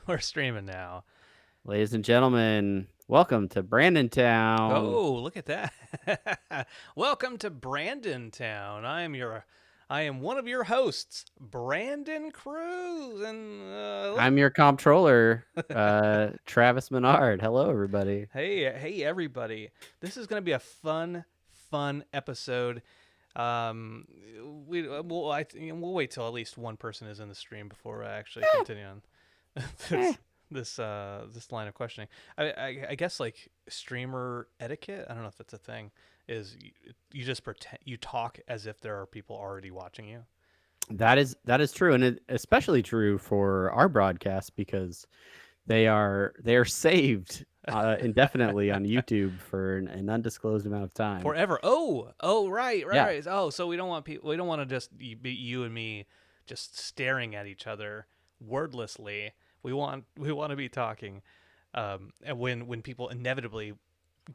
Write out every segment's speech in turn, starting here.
We're streaming now. Ladies and gentlemen, welcome to Brandon Town. Oh, look at that. Welcome to Brandon Town. I am one of your hosts, Brandon Cruz. And I'm your comptroller, Travis Menard. Hello, everybody. hey everybody. This is going to be a fun episode. Um we'll wait till at least one person is in the stream before I actually continue on. Eh, This line of questioning. I guess like streamer etiquette. I don't know if that's a thing. Is you just pretend you talk as if there are people already watching you. that is true, and especially true for our broadcasts because they are saved indefinitely on YouTube for an undisclosed amount of time. Forever. Oh, Yeah, right. Oh, so we don't want people. We don't want to just be you and me just staring at each other wordlessly. We want to be talking. And when people inevitably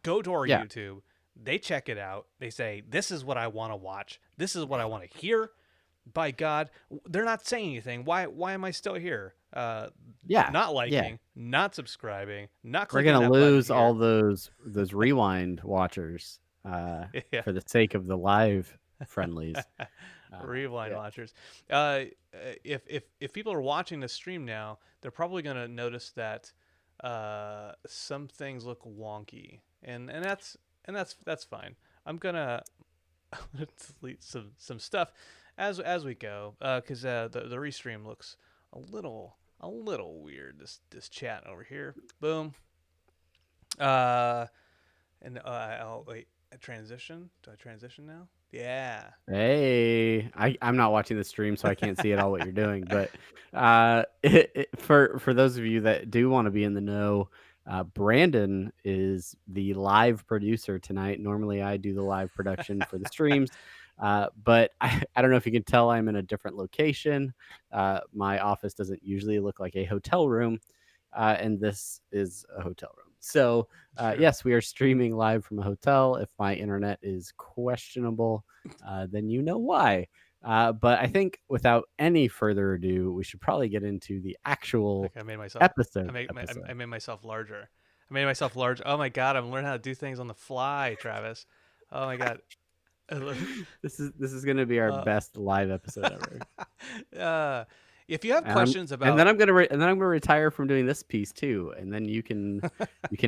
go to our yeah, YouTube, they check it out. They say, "This is what I want to watch. This is what I want to hear." By God, they're not saying anything. Why am I still here? yeah, Not yeah. liking, not subscribing, not We're clicking gonna that button lose all here. those rewind watchers Yeah. for the sake of the live friendlies. Rewind Yeah. watchers. If people are watching the stream now, they're probably gonna notice that some things look wonky, and that's fine. I'm gonna delete some stuff as we go, because the restream looks a little weird. This chat over here. Boom. Uh, and I'll wait. A transition? Do I transition now? Yeah. Hey, I'm not watching the stream, so I can't see at all what you're doing. But for those of you that do want to be in the know, Brandon is the live producer tonight. Normally, I do the live production for the streams, but I don't know if you can tell I'm in a different location. My office doesn't usually look like a hotel room, and this is a hotel room. So, Sure. yes, we are streaming live from a hotel. If my internet is questionable, then you know why. But I think without any further ado, we should probably get into the Like actual I made myself. episode. I made myself larger. I made myself large. Oh my god! I'm learning how to do things on the fly, Travis. Oh my god. This is going to be our uh, best live episode ever. uh, if you have And I'm questions and then about, I'm gonna and then I'm gonna retire from doing this piece too, and then you can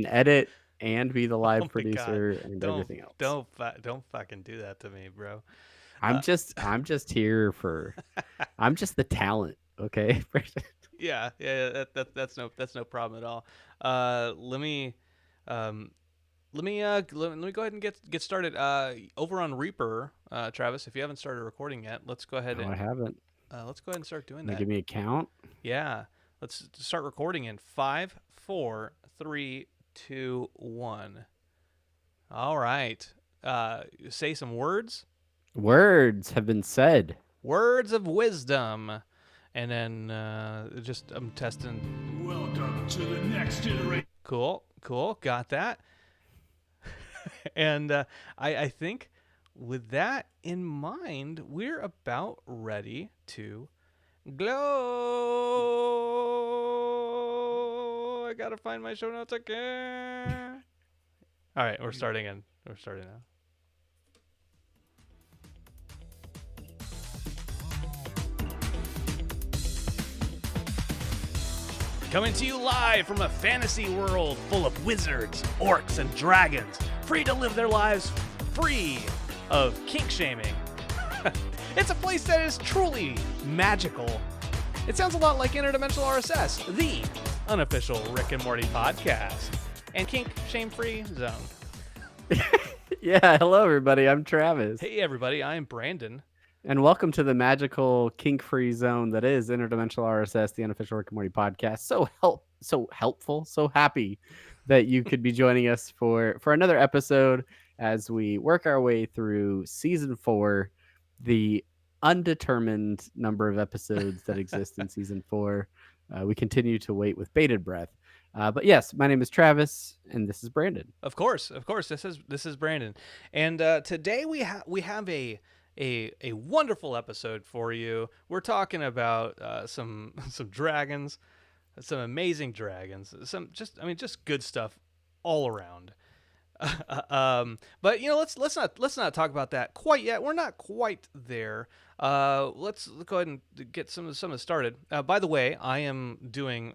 edit and be the oh live my god, producer and don't everything else. don't fucking do that to me, bro. I'm Uh, just I'm just here for I'm just the talent, okay? yeah. That's no problem at all. Let me um let me go ahead and get started. Over on Reaper, Travis, if you haven't started recording yet, No, I haven't. let's go ahead and start doing Gonna that. give me a count. Yeah, let's start recording in 5, 4, 3, 2, 1. All right. Say some words. Words have been said. Words of wisdom, and then just I'm testing. Welcome to the next iteration. Cool. Got that. And I think with that in mind, we're about ready to glow. I gotta find my show notes again. All right, we're starting in. We're starting now. Coming to you live from a fantasy world full of wizards, orcs, and dragons, free to live their lives free of kink shaming. It's a place that is truly magical. It sounds a lot like Interdimensional RSS, the unofficial Rick and Morty podcast, and kink shame-free zone. Yeah, hello everybody. I'm Travis. Hey everybody, I'm Brandon. And welcome to the magical kink-free zone that is Interdimensional RSS, the unofficial Rick and Morty podcast. So helpful, so happy that you could be joining us for another episode as we work our way through season 4, the undetermined number of episodes that exist in season 4. We continue to wait with bated breath. But yes, my name is Travis, and this is Brandon. Of course. This is Brandon, and today we have a wonderful episode for you. We're talking about some dragons, some amazing dragons, some just good stuff all around. But let's not talk about that quite yet. We're not quite there. Let's go ahead and get some of it started. By the way, I am doing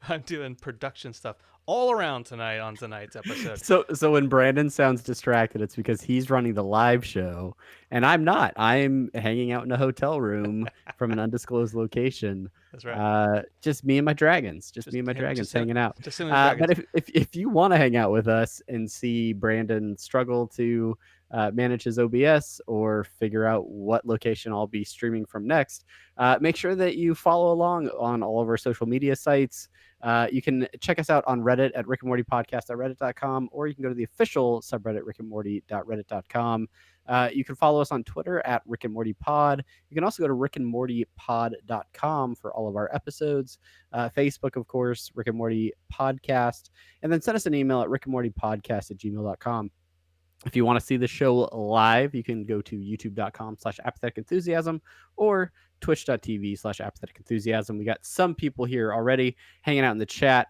I'm doing production stuff all around tonight on tonight's episode. So when Brandon sounds distracted, it's because he's running the live show, and I'm not. I'm hanging out in a hotel room from an undisclosed location. That's right. Just me and my dragons. Just me and my dragons hanging out. Just him and his dragons. But if you want to hang out with us and see Brandon struggle to manage his OBS or figure out what location I'll be streaming from next, make sure that you follow along on all of our social media sites. You can check us out on Reddit at RickandMortyPodcast.reddit.com, or you can go to the official subreddit RickandMorty.reddit.com. You can follow us on Twitter at RickandMortyPod. You can also go to RickandMortyPod.com for all of our episodes. Facebook, of course, Rick and Morty Podcast. And then send us an email at RickandMortyPodcast@gmail.com. If you want to see the show live, you can go to youtube.com/apatheticenthusiasm or twitch.tv/apatheticenthusiasm. We got some people here already hanging out in the chat.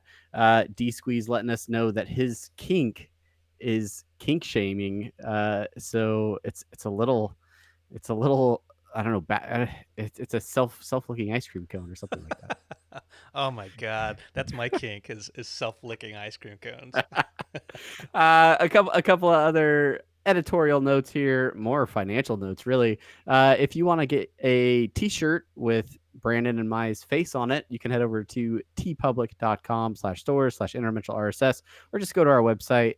D Squeeze letting us know that his kink is kink shaming. So it's a little I don't know, it's a self-licking ice cream cone or something like that. Oh my God, that's my kink is self-licking ice cream cones. A couple of other editorial notes here, more financial notes really. If you want to get a t-shirt with Brandon and my face on it, you can head over to tpublic.com/store/interdimensional RSS, or just go to our website,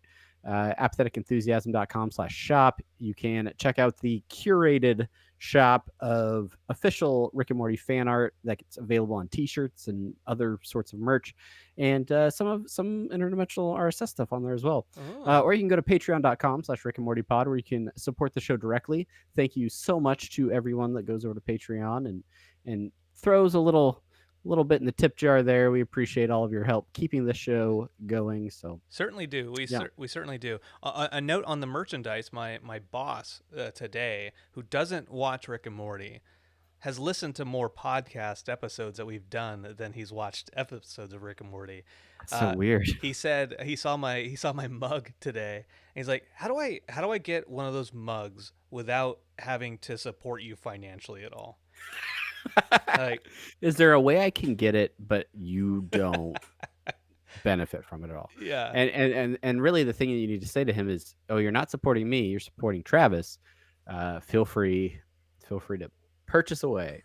apatheticenthusiasm.com/shop. You can check out the curated shop of official Rick and Morty fan art that's available on t-shirts and other sorts of merch, and some interdimensional RSS stuff on there as well. Or you can go to patreon.com/RickandMortyPod, where you can support the show directly. Thank you so much to everyone that goes over to Patreon and throws a little bit in the tip jar there. We appreciate all of your help keeping the show going. So certainly do. We certainly do. A note on the merchandise. My boss today, who doesn't watch Rick and Morty, has listened to more podcast episodes that we've done than he's watched episodes of Rick and Morty. That's so weird. He said he saw my mug today, and he's like, how do I get one of those mugs without having to support you financially at all? Like, is there a way I can get it but you don't benefit from it at all? Yeah. And really the thing that you need to say to him is, oh, you're not supporting me, you're supporting Travis. Feel free to purchase away.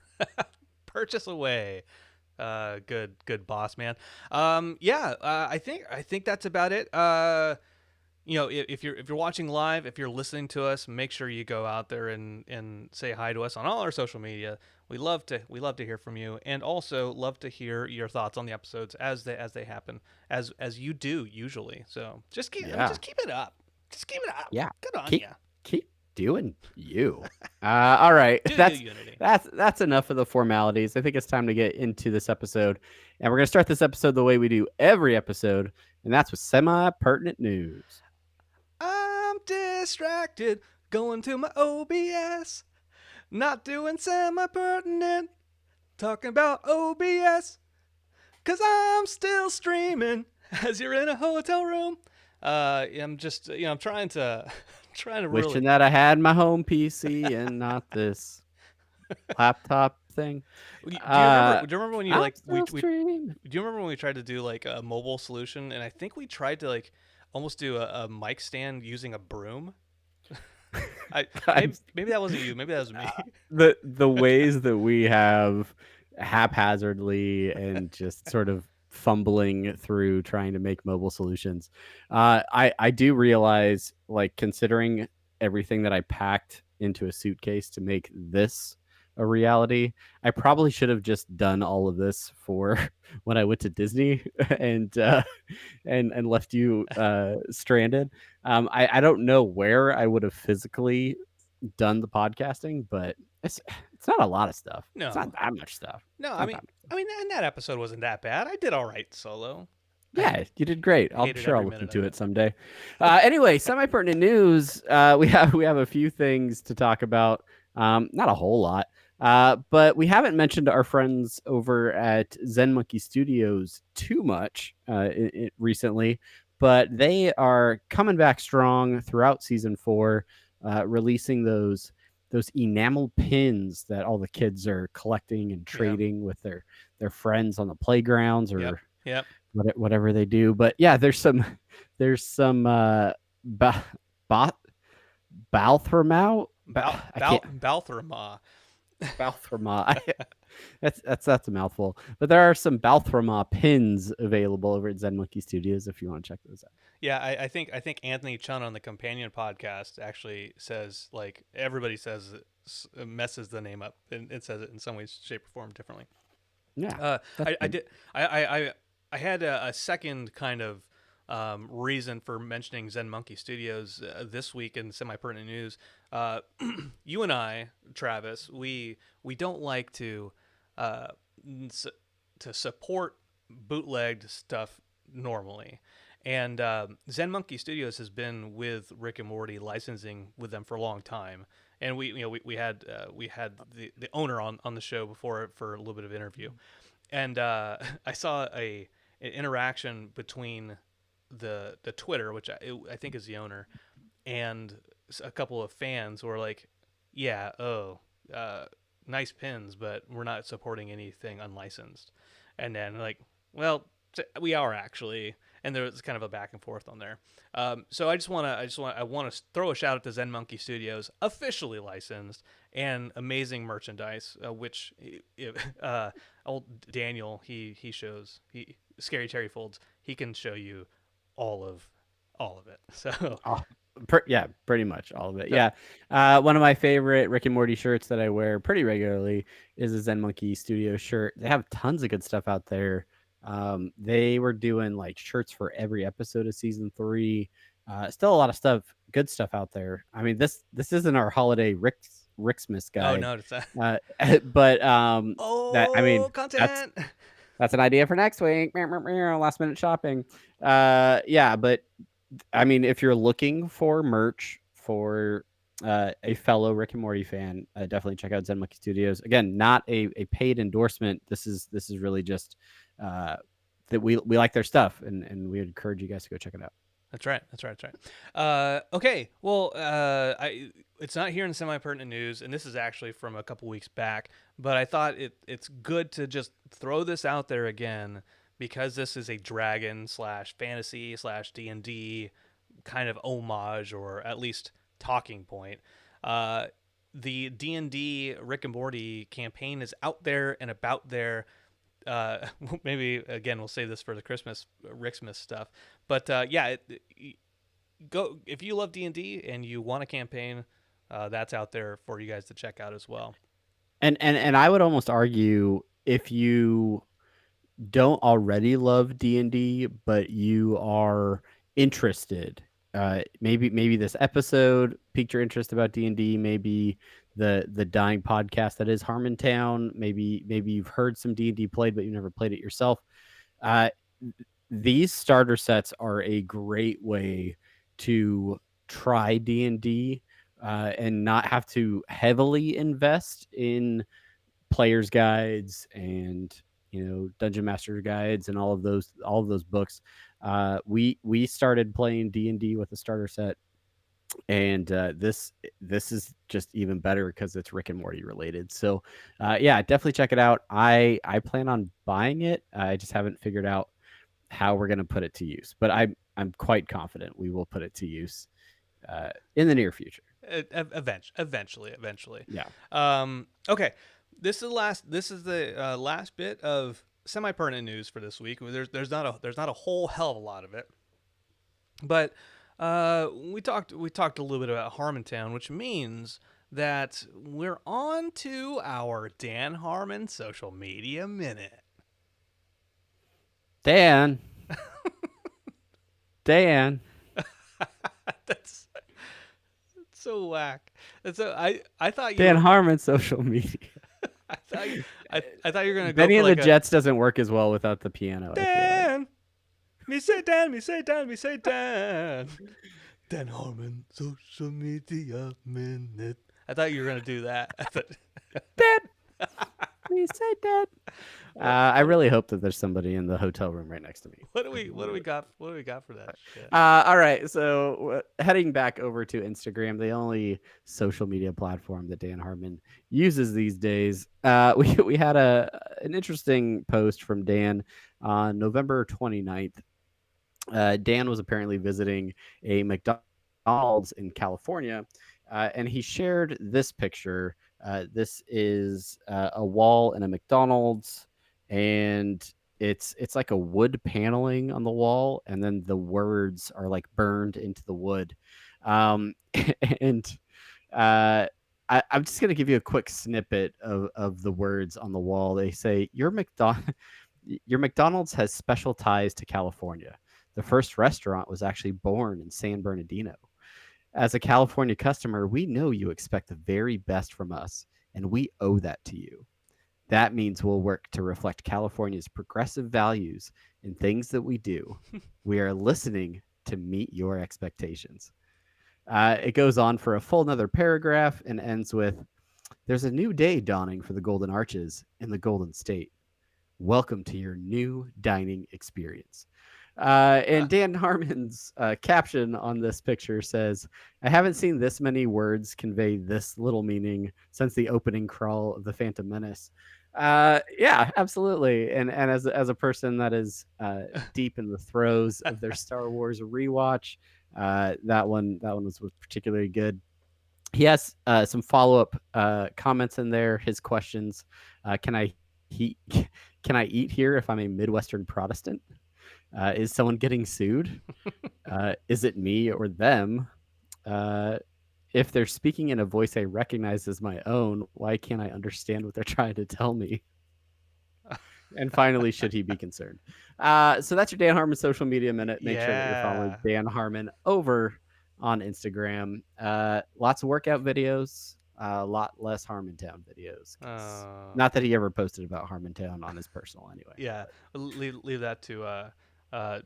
Purchase away. Good boss, man. I think that's about it. If you're watching live, if you're listening to us, make sure you go out there and say hi to us on all our social media. We love to hear from you, and also love to hear your thoughts on the episodes as they happen, as you do usually. So just keep it up. Just keep it up. Yeah. Good on you. Keep doing you. All right. Unity. That's enough of the formalities. I think it's time to get into this episode, and we're gonna start this episode the way we do every episode, and that's with semi-pertinent news. I'm distracted, going to my OBS, not doing semi-pertinent, talking about OBS, 'cause I'm still streaming as you're in a hotel room. I'm just, I'm trying to wishing that I had my home PC and not this laptop thing. Do you remember when you do you remember when we tried to do like a mobile solution, and I think we tried to like almost do a mic stand using a broom? Maybe that wasn't you. Maybe that was me. The ways that we have haphazardly and just sort of fumbling through trying to make mobile solutions. I do realize, like, considering everything that I packed into a suitcase to make this a reality, I probably should have just done all of this for when I went to Disney and left you stranded. I don't know where I would have physically done the podcasting, but it's not a lot of stuff. No, it's not that much stuff. No, I mean, and that episode wasn't that bad. I did all right solo. Yeah, you did great. I'm sure I'll listen to it someday. Anyway, semi-pertinent news. We have a few things to talk about. Not a whole lot. But we haven't mentioned our friends over at Zen Monkey Studios too much recently, but they are coming back strong throughout season 4, releasing those enamel pins that all the kids are collecting and trading with their friends on the playgrounds or Yep. whatever they do. But yeah, there's some ba- ba- Balthermau. I can't. Baltherma. Balthrama. That's a mouthful. But there are some Balthrama pins available over at Zen Monkey Studios if you want to check those out. Yeah, I think Anthony Chun on the companion podcast actually says, like, everybody says it messes the name up, and it says it in some ways, shape, or form differently. Yeah, I had a second kind of reason for mentioning Zen Monkey Studios this week in semi-pertinent news. You and I, Travis, we don't like to support bootlegged stuff normally. And Zen Monkey Studios has been with Rick and Morty, licensing with them for a long time. And we had the owner on the show before for a little bit of interview. And I saw an interaction between the Twitter, which I think is the owner, and a couple of fans who were like, "Yeah, nice pins, but we're not supporting anything unlicensed." And then like, "Well, we are actually." And there was kind of a back and forth on there. So I want to throw a shout out to Zen Monkey Studios, officially licensed and amazing merchandise, which old Daniel he Scary Terry Folds, he can show you all of it. So yeah, pretty much all of it. Yeah. One of my favorite Rick and Morty shirts that I wear pretty regularly is a Zen Monkey Studio shirt. They have tons of good stuff out there. They were doing like shirts for every episode of season 3. Still a lot of good stuff out there. I mean, this isn't our holiday Ricksmas guide. Oh no, it's that. But Content. That's an idea for next week. Last minute shopping. Yeah, but I mean, if you're looking for merch for a fellow Rick and Morty fan, definitely check out Zen Monkey Studios. Again, not a paid endorsement. This is really just that we like their stuff, and we encourage you guys to go check it out. That's right. Okay, well, it's not here in semi-pertinent news, and this is actually from a couple weeks back, but I thought it's good to just throw this out there again, because this is a dragon / fantasy / D&D kind of homage, or at least talking point. The D&D Rick and Morty campaign is out there and about there. Maybe again we'll save this for the Ricksmas stuff, but go if you love D&D and you want a campaign, that's out there for you guys to check out as well. And I would almost argue, if you don't already love D&D but you are interested, maybe this episode piqued your interest about D&D, maybe the dying podcast that is Harmontown, maybe you've heard some D&D played but you've never played it yourself. These starter sets are a great way to try D&D and not have to heavily invest in player's guides and dungeon master guides and all of those books. We started playing D&D with a starter set, and this is just even better because it's Rick and Morty related. So yeah, definitely check it out. I plan on buying it. I just haven't figured out how we're going to put it to use, but I'm quite confident we will put it to use in the near future. Eventually. Yeah. Okay. This is the last bit of semi-pertinent news for this week. There's not a whole hell of a lot of it, but we talked a little bit about Harmontown, which means that we're on to our Dan Harmon social media minute. Dan. That's so whack. I thought Dan Harmon social media. I thought you were gonna go. Benny for and the Jets doesn't work as well without the piano. Dan, me say Dan. Dan Harmon social media minute. I thought you were gonna do that. I thought, Dad, please say Dad. I really hope that there's somebody in the hotel room right next to me. what do we got? What do we got for that shit? All right, so heading back over to Instagram, the only social media platform that Dan Harmon uses these days. We had an interesting post from Dan on November 29th. Dan was apparently visiting a McDonald's in California, and he shared this picture. This is a wall in a McDonald's, and it's like a wood paneling on the wall, and then the words are like burned into the wood. And I'm just gonna give you a quick snippet of the words on the wall. They say, your McDonald's has special ties to California. The first restaurant was actually born in San Bernardino. As a California customer, we know you expect the very best from us, and we owe that to you. That means we'll work to reflect California's progressive values in things that we do. We are listening to meet your expectations. It goes on for a full another paragraph and ends with, there's a new day dawning for the Golden Arches in the Golden State. Welcome to your new dining experience. And Dan Harmon's caption on this picture says, I haven't seen this many words convey this little meaning since the opening crawl of the Phantom Menace. Yeah, absolutely. And as a person that is deep in the throes of their Star Wars rewatch, that one was particularly good. He has some follow-up comments in there. His questions: Can I eat here if I'm a Midwestern Protestant? Is someone getting sued? Is it me or them? If they're speaking in a voice I recognize as my own, why can't I understand what they're trying to tell me? And finally, should he be concerned? So that's your Dan Harmon social media minute. Make sure that you're following Dan Harmon over on Instagram. Lots of workout videos, a lot less Harmontown videos. Not that he ever posted about Harmontown on his personal anyway. Yeah, leave that to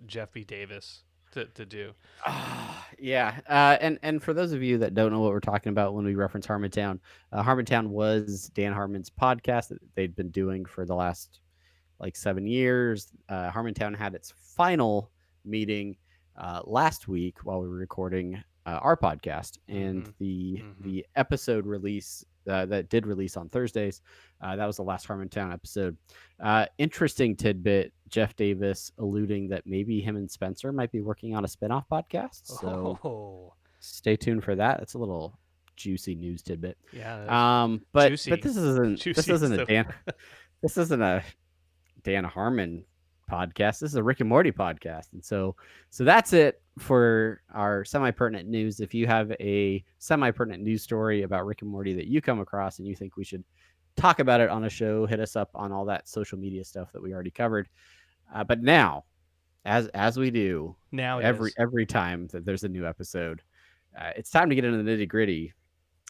Jeff B. Davis to do. Yeah. And for those of you that don't know what we're talking about when we reference Harmontown, Harmontown was Dan Harmon's podcast that they'd been doing for the last like 7 years. Harmontown had its final meeting last week while we were recording our podcast, and the episode release that did release on Thursdays, that was the last Harmontown episode. Interesting tidbit, Jeff Davis alluding that maybe him and Spencer might be working on a spinoff podcast. So stay tuned for that. It's a little juicy news tidbit. Yeah. But juicy. But this isn't Juicy this isn't a Dan Harmon podcast. This is a Rick and Morty podcast. And so that's it for our semi-pertinent news. If you have a semi-pertinent news story about Rick and Morty that you come across and you think we should talk about it on a show, hit us up on all that social media stuff that we already covered. But now, as we do now every time that there's a new episode, it's time to get into the nitty-gritty.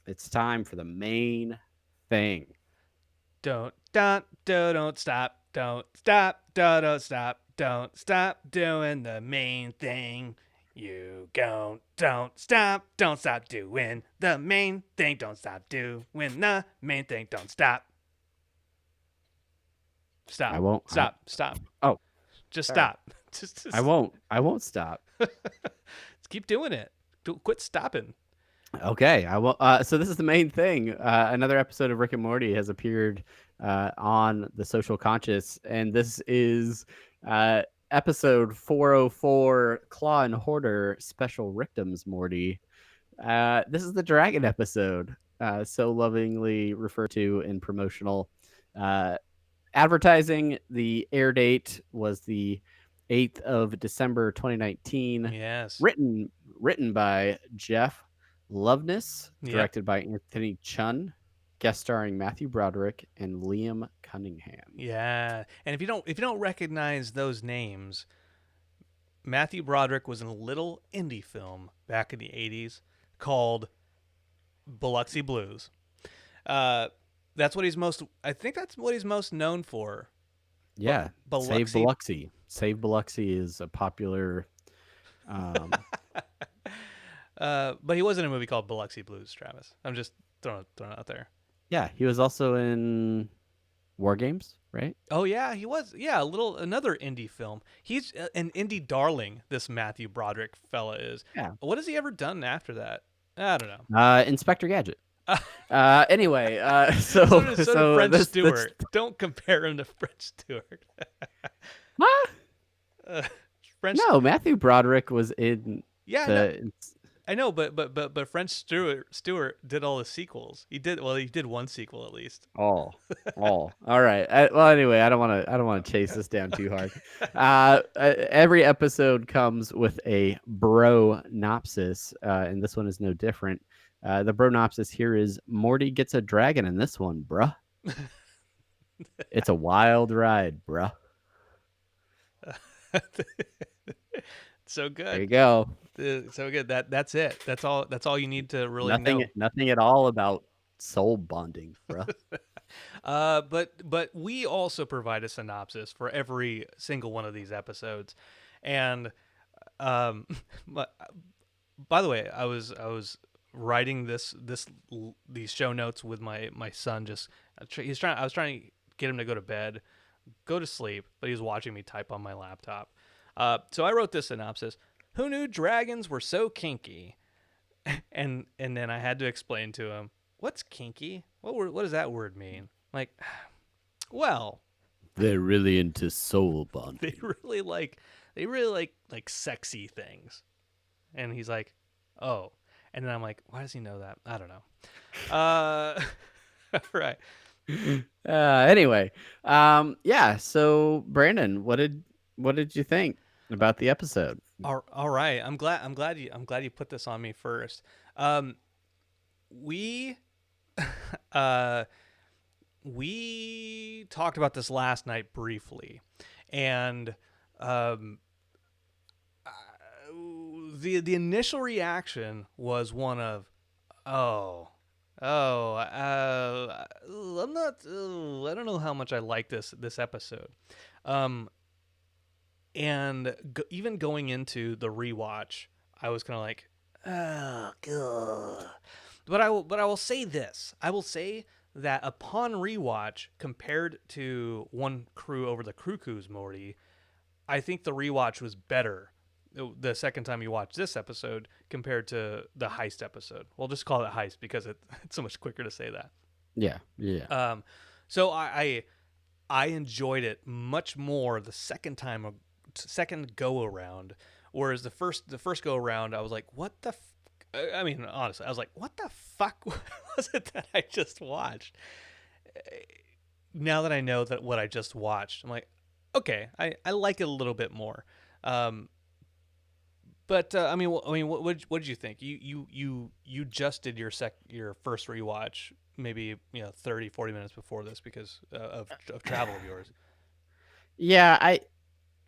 It's time for the main thing. Don't stop, don't stop, don't stop doing the main thing. You don't stop doing the main thing. Don't stop doing the main thing. Don't stop. Stop. I won't. Stop. Oh, just sorry. Stop. Just I won't stop. Keep doing it. Quit stopping. Okay, I will. So this is the main thing. Another episode of Rick and Morty has appeared on the Social Conscious, and this is episode 404, Claw and Hoarder Special Ricktims, Morty. This is the Dragon episode, so lovingly referred to in promotional advertising. The air date was the 8th of December 2019. Yes. Written by Jeff Loveness, directed Yep. by Anthony Chun, guest starring Matthew Broderick and Liam Cunningham. Yeah, and if you don't recognize those names, Matthew Broderick was in a little indie film back in the 80s called Biloxi Blues. That's what he's most. I think that's what he's most known for. Yeah, Biloxi. Save Biloxi. Save Biloxi is a popular. But he was in a movie called Biloxi Blues, Travis. I'm just throwing it out there. Yeah, he was also in War Games, right? Oh yeah, he was. Yeah, another indie film. He's an indie darling. This Matthew Broderick fella is. Yeah. What has he ever done after that? I don't know. Inspector Gadget. Anyway, so So did French this Stewart. Don't compare him to French Stewart. what? French. No, Matthew Broderick was in Yeah, the. I know, but French Stewart did all the sequels. He did one sequel at least. All right. Well, anyway, I don't want to chase this down too hard. Every episode comes with a bro-nopsis, and this one is no different. The bro-nopsis here is Morty gets a dragon in this one, bruh. It's a wild ride, bruh. So good. There you go. So good. That's it. That's all you need to really know. Nothing at all about soul bonding, bruh. But we also provide a synopsis for every single one of these episodes, and but by the way, I was writing these show notes with my son. I was trying to get him to go to bed, go to sleep, but he was watching me type on my laptop. So I wrote this synopsis. Who knew dragons were so kinky? And then I had to explain to him, what's kinky? What does that word mean? Like, well, they're really into soul bonding. they really like sexy things. And he's like, oh. And then I'm like, why does he know that? I don't know. Right. Anyway, yeah. So Brandon, what did you think about the episode? All right. I'm glad you put this on me first. We we talked about this last night briefly, and the initial reaction was one of, I don't know how much I like this episode. And even going into the rewatch, I was kind of like, oh, God. But I will say this. I will say that upon rewatch, compared to One Crew Over the Cuckoo's Morty, I think the rewatch was better the second time you watch this episode compared to the heist episode. We'll just call it heist because it's so much quicker to say that. Yeah. So I enjoyed it much more the second go around, whereas the first go around I was like, what the I mean, honestly, I was like, what the fuck was it that I just watched? Now that I know that what I just watched, I'm like, okay, I like it a little bit more. But I mean, what did you think? You just did your first rewatch, maybe 30, 40 minutes before this because of travel of yours. Yeah,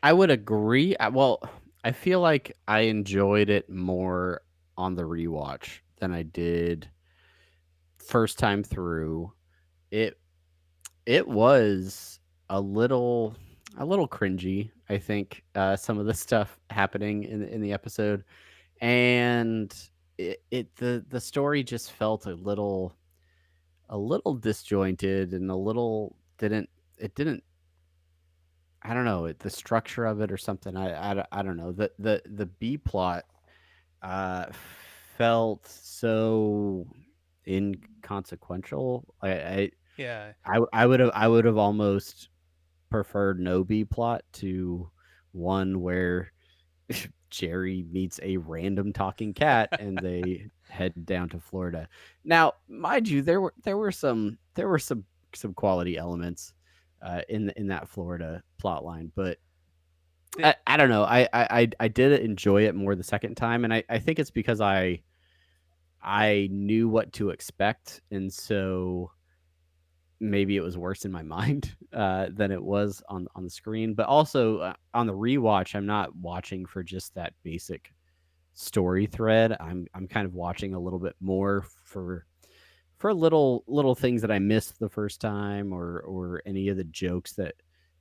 I would agree. Well, I feel like I enjoyed it more on the rewatch than I did first time through. It was a little cringy, I think, some of the stuff happening in the episode, and the story just felt a little disjointed and a little didn't I don't know, the structure of it or something. I don't know. The B plot felt so inconsequential. Yeah. I would have almost preferred no B plot to one where Jerry meets a random talking cat and they head down to Florida. Now, mind you, there were some quality elements in that Florida plot line, but I don't know. I did enjoy it more the second time, and I think it's because I knew what to expect, and so maybe it was worse in my mind than it was on the screen. But also on the rewatch, I'm not watching for just that basic story thread. I'm kind of watching a little bit more for little things that I missed the first time, or any of the jokes that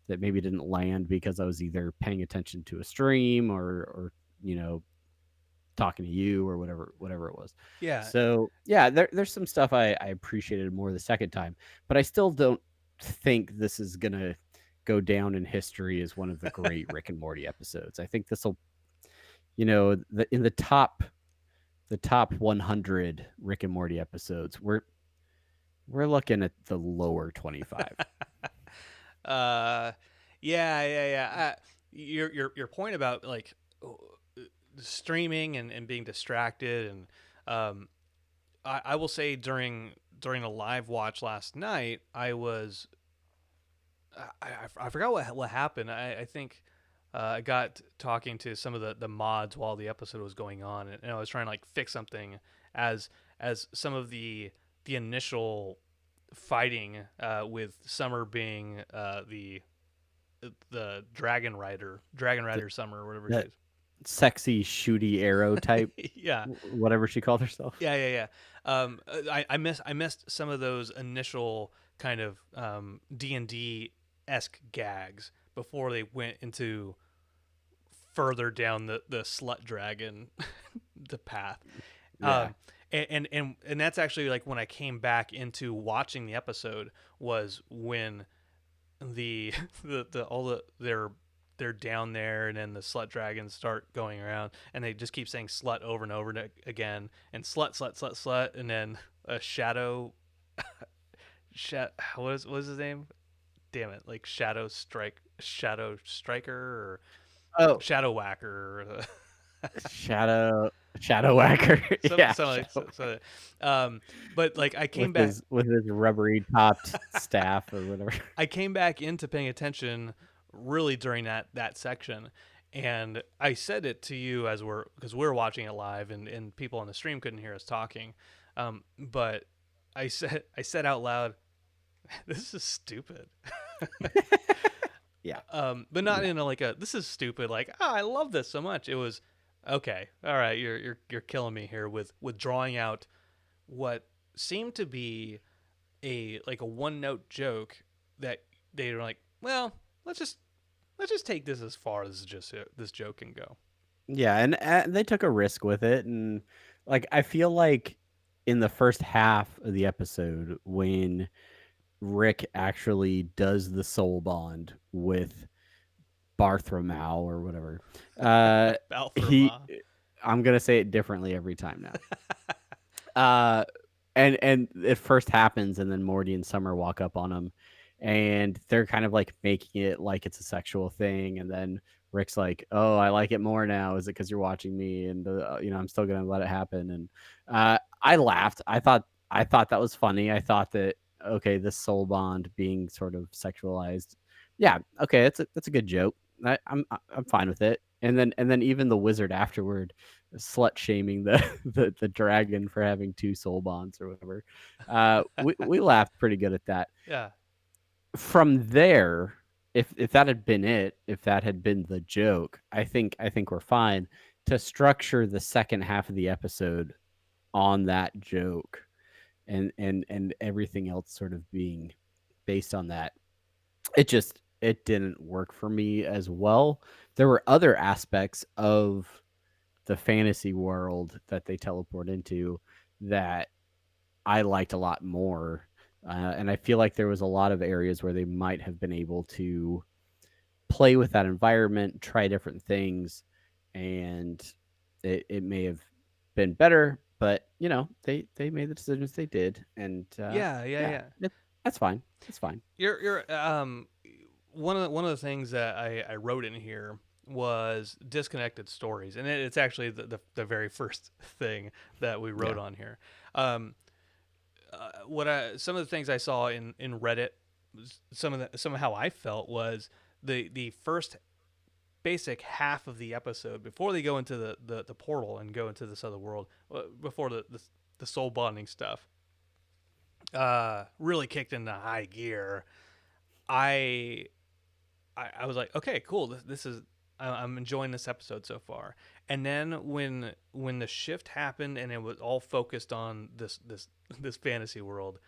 maybe didn't land because I was either paying attention to a stream or talking to you or whatever it was. Yeah. So yeah, there's some stuff I appreciated more the second time, but I still don't think this is gonna go down in history as one of the great Rick and Morty episodes. I think this will, in the top 100 Rick and Morty episodes, we're looking at the lower 25. uh, yeah. Your point about like streaming and being distracted, and I will say during a live watch last night, I forgot what happened. I think I got talking to some of the mods while the episode was going on, and I was trying to like fix something as some of the initial fighting with Summer being the Dragon Rider Summer, or whatever That she is. sexy shooty arrow type, Yeah, whatever she called herself. yeah. I missed some of those initial kind of D&D esque gags before they went into further down the slut dragon the path. Yeah. And that's actually like when I came back into watching the episode was when the they're down there, and then the slut dragons start going around, and they just keep saying slut over and over again, and slut, and then a shadow what is his name? Damn it, like Shadow Striker, or Oh, Shadow Whacker, or Shadow Whacker. Yeah. but like I came back With his rubbery topped staff or whatever. I came back into paying attention really during that section, and I said it to you because we're watching it live, and people on the stream couldn't hear us talking, but I said out loud, "This is stupid." Yeah. But not in a this is stupid, like, oh, I love this so much. It was okay. All right, you're killing me here with drawing out what seemed to be a one note joke that they were like, well, let's just take this as far as just this joke can go. Yeah, and they took a risk with it, and like I feel like in the first half of the episode when Rick actually does the soul bond with Bartholomew or whatever, he Balthroma. I'm gonna say it differently every time now. And it first happens, and then Morty and Summer walk up on him, and they're kind of like making it like it's a sexual thing, and then Rick's like, "Oh, I like it more now. Is it because you're watching me?" And I'm still gonna let it happen. And I laughed. I thought that was funny. I thought that okay, this soul bond being sort of sexualized. Yeah, okay, that's a good joke. I'm fine with it. And then even the wizard afterward slut shaming the dragon for having two soul bonds or whatever. We laughed pretty good at that. Yeah. From there, if that had been it, if that had been the joke, I think we're fine to structure the second half of the episode on that joke, and everything else sort of being based on that. It didn't work for me as well. There were other aspects of the fantasy world that they teleport into that I liked a lot more. And I feel like there was a lot of areas where they might have been able to play with that environment, try different things, and it may have been better. But they made the decisions they did, and Yeah. that's fine. It's fine. You're one of the things that I wrote in here was disconnected stories, and it's actually the very first thing that we wrote on here. Some of the things I saw in Reddit, some of how I felt was the first basic half of the episode before they go into the portal and go into this other world, before the soul bonding stuff really kicked into high gear. I was like, okay, cool. This is I'm enjoying this episode so far. And then when the shift happened and it was all focused on this fantasy world,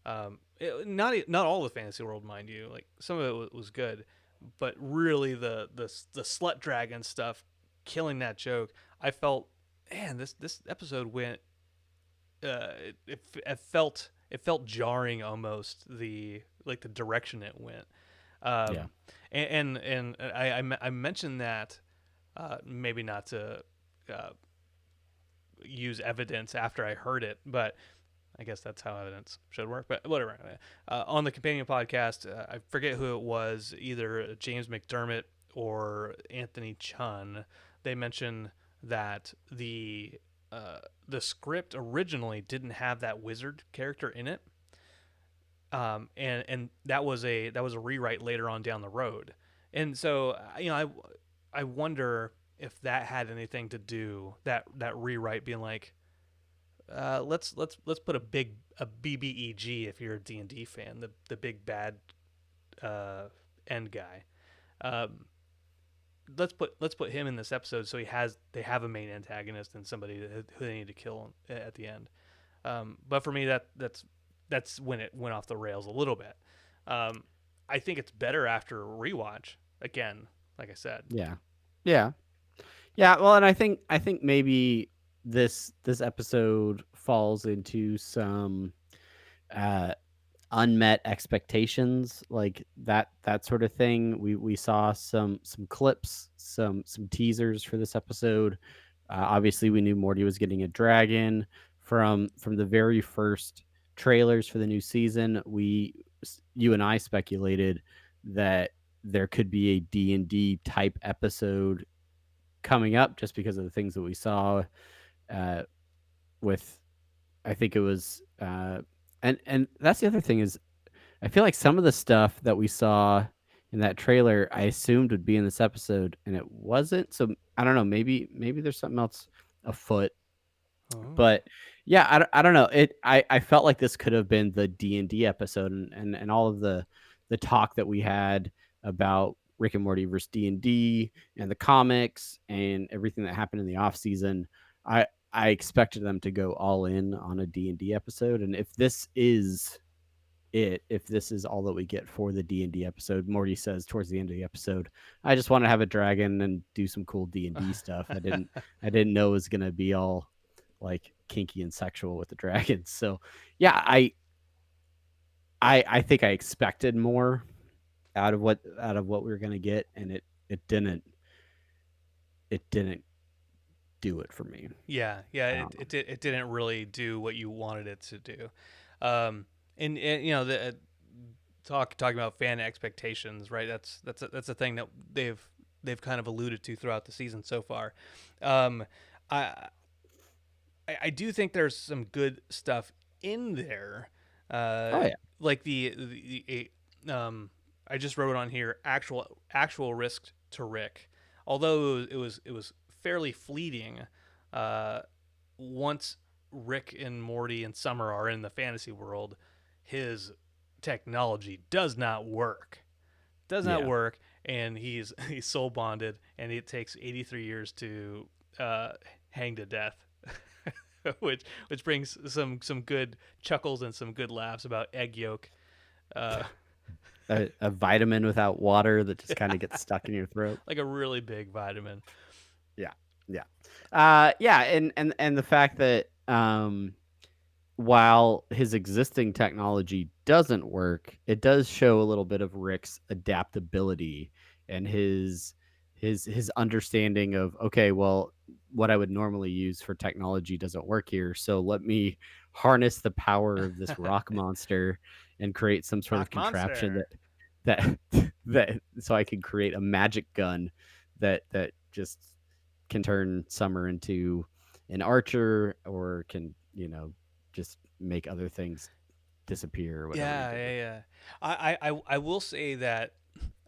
not all the fantasy world, mind you. Like some of it was good, but really the slut dragon stuff killing that joke. I felt man, this episode went. It felt jarring almost, the direction it went. Yeah. Um, and I mentioned that, maybe not to uh, use evidence after I heard it, but I guess that's how evidence should work. But whatever. On the companion podcast, I forget who it was, either James McDermott or Anthony Chun. They mentioned that the script originally didn't have that wizard character in it, and that was a rewrite later on down the road. And so, I wonder if that had anything to do, that rewrite being like, let's put a BBEG, if you're a D&D fan, the big bad end guy. Um, let's put him in this episode, so they have a main antagonist and somebody who they need to kill at the end. But for me, that's when it went off the rails a little bit. Um, I think it's better after rewatch again, like I said. Yeah. Yeah. Yeah. Well, and I think maybe this episode falls into some uh unmet expectations, like that sort of thing. We saw some clips, some teasers for this episode. Obviously, we knew Morty was getting a dragon from the very first trailers for the new season. You and I speculated that there could be a D&D type episode coming up just because of the things that we saw uh, with, I think it was, and that's the other thing is, I feel like some of the stuff that we saw in that trailer, I assumed would be in this episode, and it wasn't. So I don't know. Maybe there's something else afoot. Oh. But yeah, I don't know. I felt like this could have been the D&D episode, and all of the talk that we had about Rick and Morty versus D&D and the comics and everything that happened in the off season. I expected them to go all in on a D&D episode, and if this is if this is all that we get for the D&D episode, Morty says towards the end of the episode, I just want to have a dragon and do some cool D&D stuff. I didn't know it was going to be all like kinky and sexual with the dragons. So yeah, I think I expected more out of what we were going to get, and it didn't do it for me. Yeah, I it don't know. it didn't really do what you wanted it to do. Um, and the talking about fan expectations, right? That's a thing that they've kind of alluded to throughout the season so far. Um, I I do think there's some good stuff in there. Oh Uh, yeah. like I just wrote on here, actual risk to Rick. Although it was fairly fleeting. Uh, once Rick and Morty and Summer are in the fantasy world, his technology does not work. Does not Yeah. work, and he's soul bonded, and it takes 83 years to hang to death. which brings some good chuckles and some good laughs about egg yolk. Uh, A vitamin without water that just kind of gets stuck in your throat. like a really big vitamin. Yeah. Yeah. Yeah, and the fact that while his existing technology doesn't work, it does show a little bit of Rick's adaptability and his understanding of, okay, well, what I would normally use for technology doesn't work here, so let me harness the power of this rock monster and create some sort of Rock contraption monster. that that so I can create a magic gun that just can turn Summer into an archer, or can, just make other things disappear or whatever we Yeah, do. yeah, yeah. I will say that,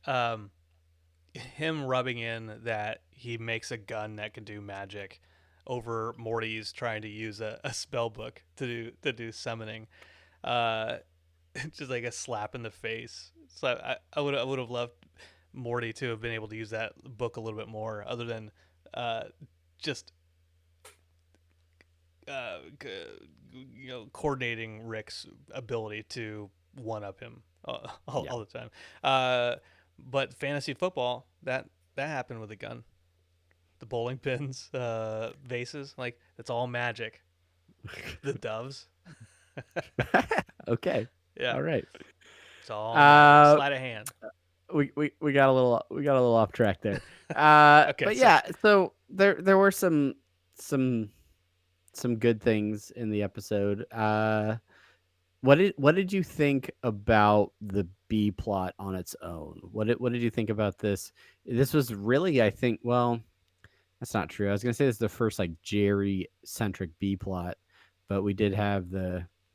um, him rubbing in that he makes a gun that can do magic over Morty's trying to use a spell book to do summoning. Uh, just like a slap in the face. So I would have loved Morty to have been able to use that book a little bit more, other than uh, just uh, coordinating Rick's ability to one up him all, Yeah. all the time. But fantasy football, that happened with a gun. the bowling pins vases. Like it's all magic. The doves. Okay. Yeah, All right. it's all magic. Uh, Sleight of hand. we got a little off track there. Okay, But sorry. yeah, so there were some some good things in the episode. What did you think about the B plot on its own? What did you think about this? This was really, I think, well, that's not true. I was gonna say this is the first like Jerry centric B plot, but we did have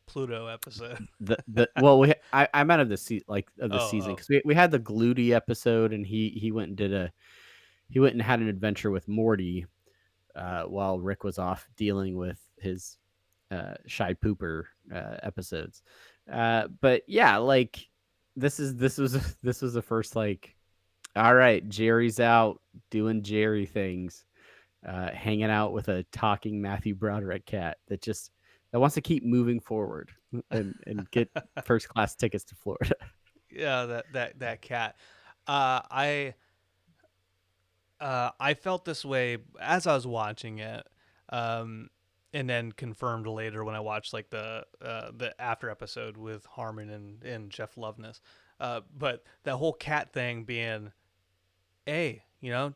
Pluto episode. the well I'm out of the of the Oh, season oh. because we had the Gluty episode and he went and he went and had an adventure with Morty while Rick was off dealing with his shy pooper episodes. But yeah, like this was the first like, all right, Jerry's out doing Jerry things, hanging out with a talking Matthew Broderick cat that wants to keep moving forward and get first class tickets to Florida. Yeah, that cat. I I felt this way as I was watching it, um, and then confirmed later when I watched like the after episode with Harmon and Jeff Loveness. But that whole cat thing being, hey,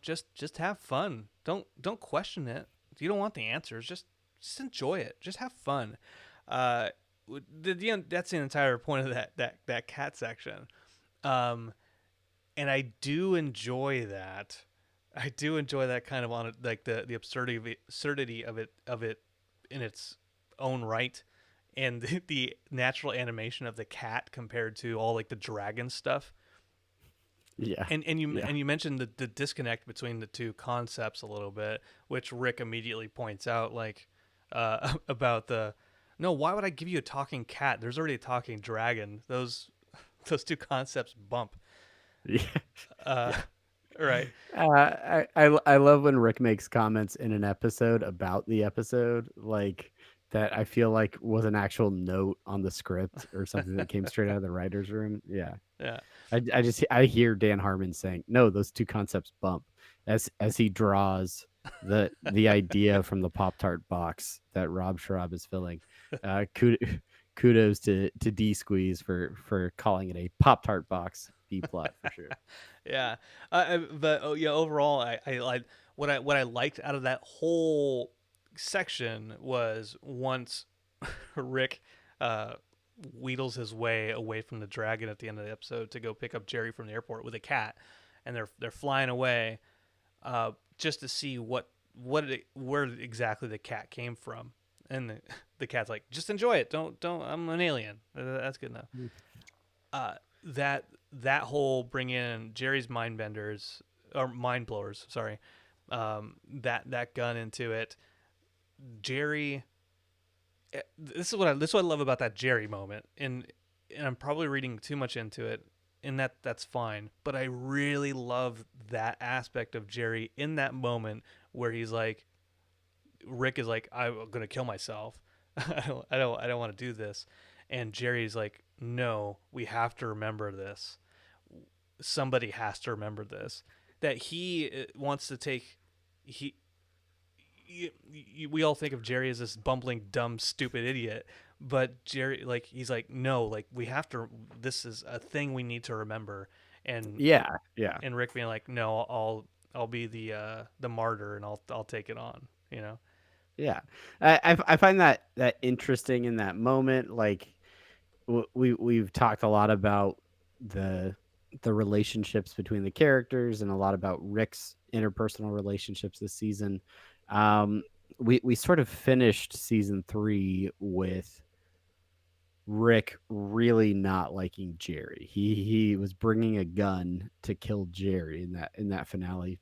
just have fun. Don't question it. You don't want the answers. Just enjoy it. Just have fun. Uh, that's the entire point of that cat section. Um, and I do enjoy that. I do enjoy that kind of on it, like the absurdity of it in its own right, and the natural animation of the cat compared to all like the dragon stuff. Yeah. And you mentioned the disconnect between the two concepts a little bit, which Rick immediately points out, like about the no, why would I give you a talking cat? There's already a talking dragon. Those two concepts bump. Yeah. Uh, right. I love when Rick makes comments in an episode about the episode, like that I feel like was an actual note on the script or something that came straight out of the writer's room. Yeah. Yeah. I hear Dan Harmon saying, no, those two concepts bump as he draws the idea from the Pop Tart box that Rob Schraub is filling. Kudos to D Squeeze for calling it a Pop Tart box B plot for sure. Yeah. But oh, yeah, overall, I what I liked out of that whole section was once Rick uh, wheedles his way away from the dragon at the end of the episode to go pick up Jerry from the airport with a cat, and they're flying away, just to see where exactly the cat came from, and the cat's like, just enjoy it. Don't. I'm an alien. That's good enough. That whole bring in Jerry's mind benders or mind blowers, sorry, that gun into it. Jerry, this is what I love about that Jerry moment, and I'm probably reading too much into it, and that's fine. But I really love that aspect of Jerry in that moment where he's like, Rick is like, I'm gonna kill myself. I don't want to do this, and Jerry's like, no, we have to remember this. Somebody has to remember this. That he wants to take. We all think of Jerry as this bumbling, dumb, stupid idiot, but Jerry, like, he's like, no, like we have to. This is a thing we need to remember, and Yeah, yeah. and Rick being like, no, I'll be the martyr and I'll take it on. Yeah, I find that interesting in that moment. Like we've talked a lot about the the relationships between the characters and a lot about Rick's interpersonal relationships this season. Um, we sort of finished season 3 with Rick really not liking Jerry. He was bringing a gun to kill Jerry in that finale.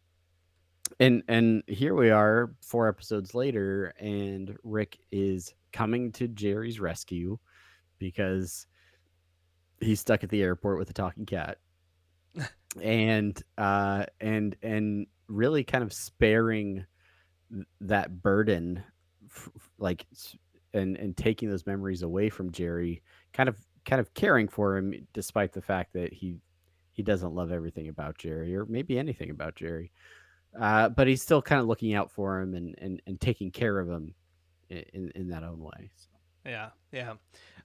And here we are 4 episodes later and Rick is coming to Jerry's rescue because he's stuck at the airport with a talking cat. And really kind of sparing that burden like and taking those memories away from Jerry, kind of caring for him despite the fact that he doesn't love everything about Jerry or maybe anything about Jerry. but he's still kind of looking out for him and taking care of him in that own way. So. Yeah, yeah.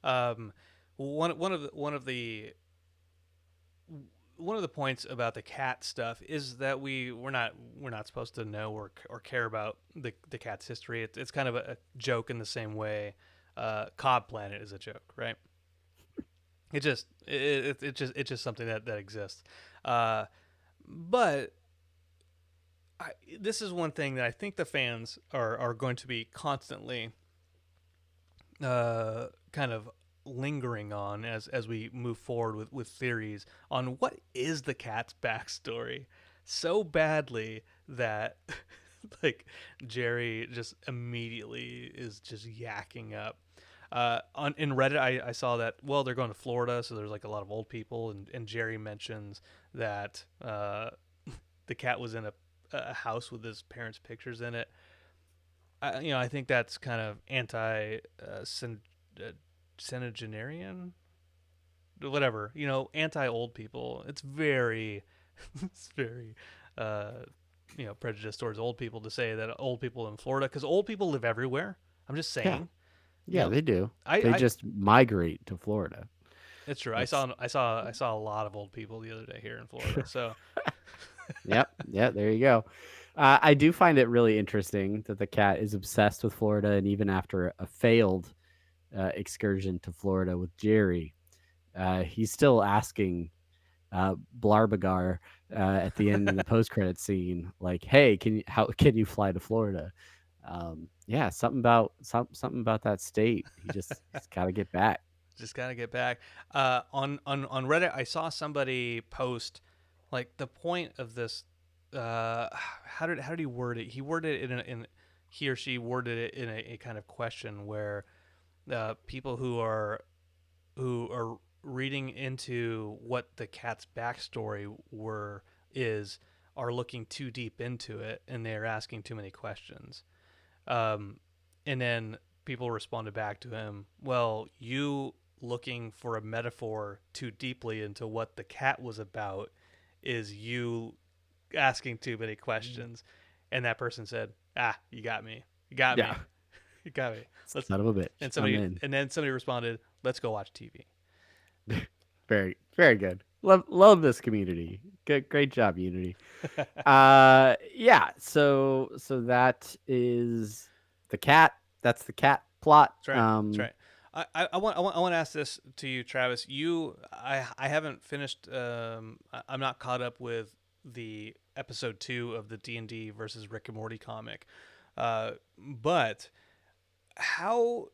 Um, one of the points about the cat stuff is that we're not supposed to know or care about the cat's history. It's kind of a joke in the same way Cobb Planet is a joke, right? It's just something that exists. Uh, but this is one thing that I think the fans are going to be constantly kind of lingering on as we move forward with theories on what is the cat's backstory so badly that like Jerry just immediately is just yakking up. On in Reddit, I saw that they're going to Florida, so there's like a lot of old people, and Jerry mentions that the cat was in a house with his parents' pictures in it. I think that's kind of centenarian, whatever. Anti old people. It's very, it's very, uh, prejudiced towards old people to say that old people in Florida, because old people live everywhere. I'm just Yeah, saying. You yeah, know, they do. They I just migrate to Florida. it's true. I That's saw I saw I saw a lot of old people the other day here in Florida. So Yep. Yeah, there you go. I do find it really interesting that the cat is obsessed with Florida, and even after a failed excursion to Florida with Jerry, he's still asking Blarbagar at the end in the post-credit scene, like, "Hey, how can you fly to Florida?" Yeah, something about that state. He's got to get back. just gotta get back. On Reddit, I saw somebody post like the point of this. How did he word it? He or she worded it in a kind of question where people who are reading into what the cat's backstory is are looking too deep into it, and they're asking too many questions. And then people responded back to him, well, you looking for a metaphor too deeply into what the cat was about is you asking too many questions. And that person said, you got me. You got Yeah, me. You got me. Let's son of a bitch. and I'm somebody in. and then somebody responded, let's go watch TV. Very, very good. Love this community. Good, great job, Unity. Yeah. So that is the cat. That's the cat plot. That's right. That's right. I want to ask this to you, Travis. I haven't finished. I'm not caught up with the episode 2 of the D&D versus Rick and Morty comic. But how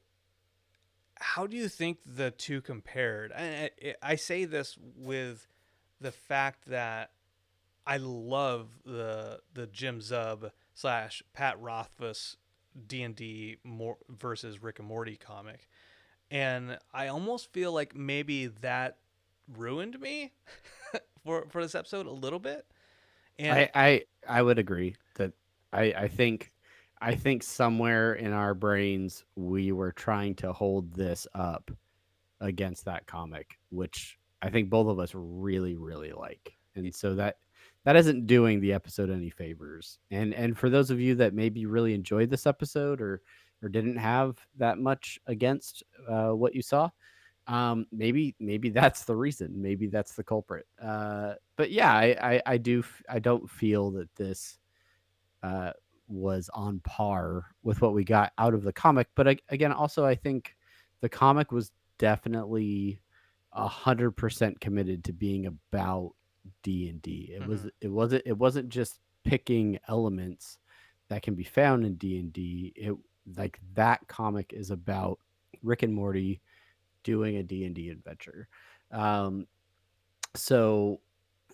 do you think the two compared? I say this with the fact that I love the Jim Zub / Pat Rothfuss D&D versus Rick and Morty comic, and I almost feel like maybe that ruined me for this episode a little bit. And I would agree that I think somewhere in our brains we were trying to hold this up against that comic, which I think both of us really really like, and so that isn't doing the episode any favors. And for those of you that maybe really enjoyed this episode or didn't have that much against what you saw, maybe that's the reason, maybe that's the culprit. But yeah, I don't feel that this uh was on par with what we got out of the comic. But again, also I think the comic was definitely 100% committed to being about D&D. It wasn't just picking elements that can be found in D&D. It like that comic is about Rick and Morty doing a D&D adventure. Um, so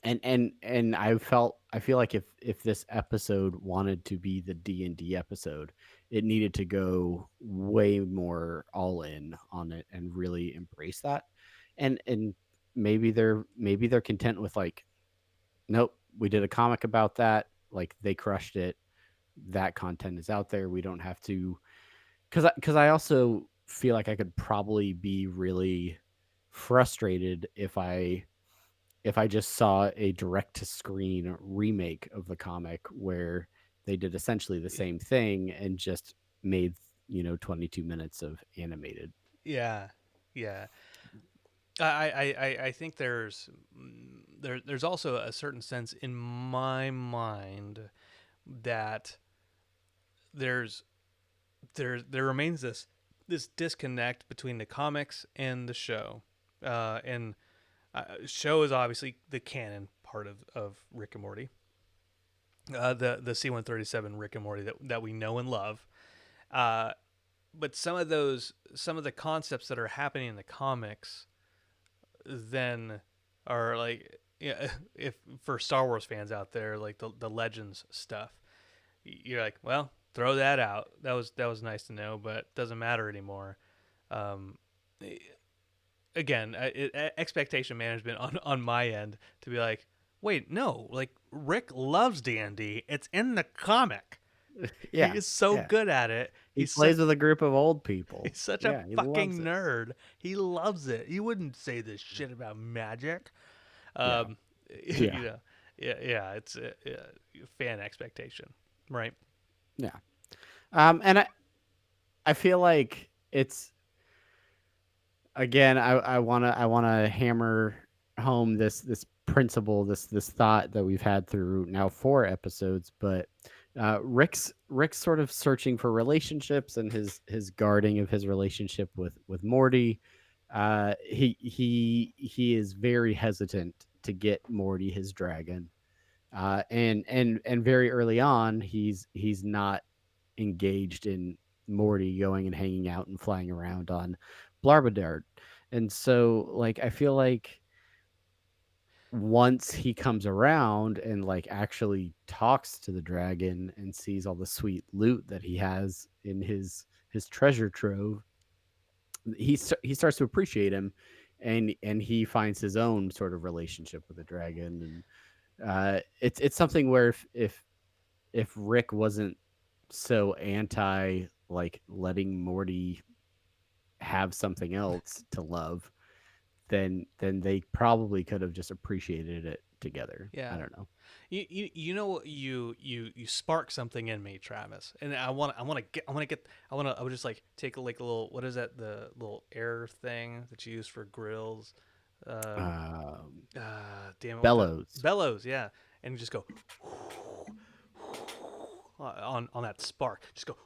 and I feel like if this episode wanted to be the D&D episode, it needed to go way more all in on it and really embrace that. And maybe they're content with like, nope, we did a comic about that, like they crushed it. That content is out there. We don't have to, cuz I also feel like I could probably be really frustrated if I if I just saw a direct to screen remake of the comic where they did essentially the same thing and just made 22 minutes of animated. Yeah, yeah. I think there's also a certain sense in my mind that there's there remains this disconnect between the comics and the show, and show is obviously the canon part of Rick and Morty, the C-137 Rick and Morty that we know and love. Uh, but some of the concepts that are happening in the comics then are like, yeah, if for Star Wars fans out there, like the Legends stuff, you're like, well, throw that out. That was nice to know, but doesn't matter anymore. Um, Again, expectation management on my end to be like, wait, no, like Rick loves D&D. It's in the comic. He Yeah, is so yeah. good at it. He plays with a group of old people. He's such a Yeah, he loves fucking it. nerd. He loves it. He wouldn't say this shit about magic. Yeah, Um, yeah, you know, yeah. It's a fan expectation, right? yeah. And I feel like it's again. I wanna hammer home this principle, this thought that we've had through now 4 episodes, but Rick's sort of searching for relationships and his guarding of his relationship with Morty. He is very hesitant to get Morty his dragon. And very early on, he's not engaged in Morty going and hanging out and flying around on Blarbadard. And so, like, I feel like once he comes around and like actually talks to the dragon and sees all the sweet loot that he has in his treasure trove, he starts to appreciate him, and he finds his own sort of relationship with the dragon. And it's something where if Rick wasn't so anti like letting Morty have something else to love, then they probably could have just appreciated it together. I Yeah. don't know. You know what, you spark something in me, Travis, and I would just like take a little, what is that, the little air thing that you use for grills, um Um, damn it, what the Bellows. bellows, yeah, and just go on that spark, just go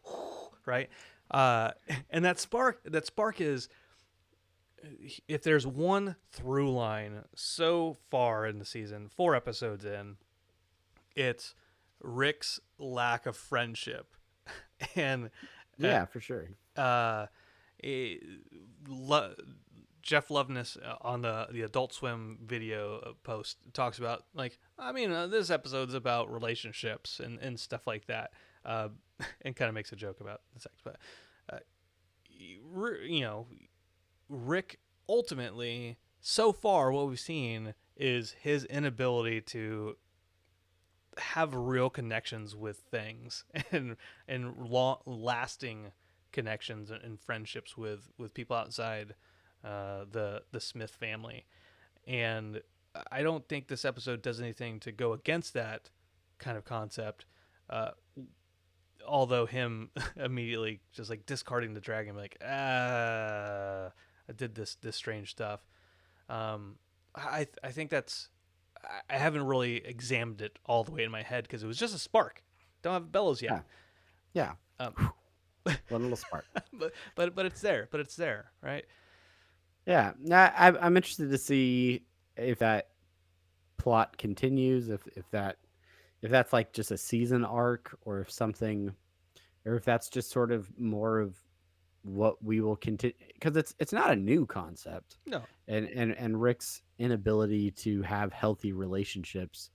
right, and that spark is, if there's one through line so far in the season, 4 episodes in, it's Rick's lack of friendship, and uh, Yeah, for sure. uh, eh, lo- Jeff Loveness on the Adult Swim video post talks about, like, I mean, this episode's about relationships and stuff like that, uh, and kind of makes a joke about the sex, but uh, you know, Rick ultimately, so far what we've seen is his inability to have real connections with things and lasting connections and friendships with people outside the Smith family. And I don't think this episode does anything to go against that kind of concept. Uh, Although him immediately just like discarding the dragon, like, I did this strange stuff. I think that's, I haven't really examined it all the way in my head because it was just a spark. Don't have bellows Yeah. yet. Yeah. Um, One little spark. but it's there. But it's there, right? Yeah. I'm interested to see if that plot continues, if that's like just a season arc, or if something, or if that's just sort of more of what we will continue, because it's not a new concept. No. And Rick's inability to have healthy relationships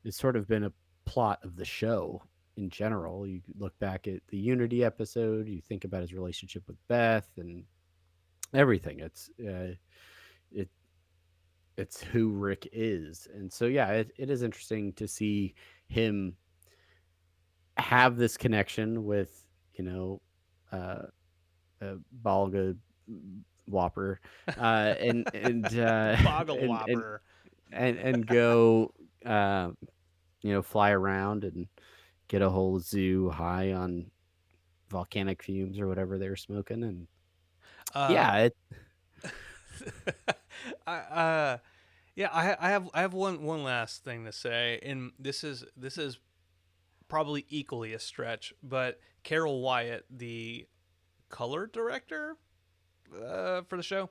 has sort of been a plot of the show in general. You look back at the Unity episode, you think about his relationship with Beth and everything. It it's who Rick is. And so yeah, it is interesting to see him have this connection with, you know, uh, Balga Whopper, and Boggle and Whopper. and go, fly around and get a whole zoo high on volcanic fumes or whatever they were smoking, and Uh, yeah, it I yeah, I have one last thing to say, and this is probably equally a stretch, but Carol Wyatt, the color director for the show,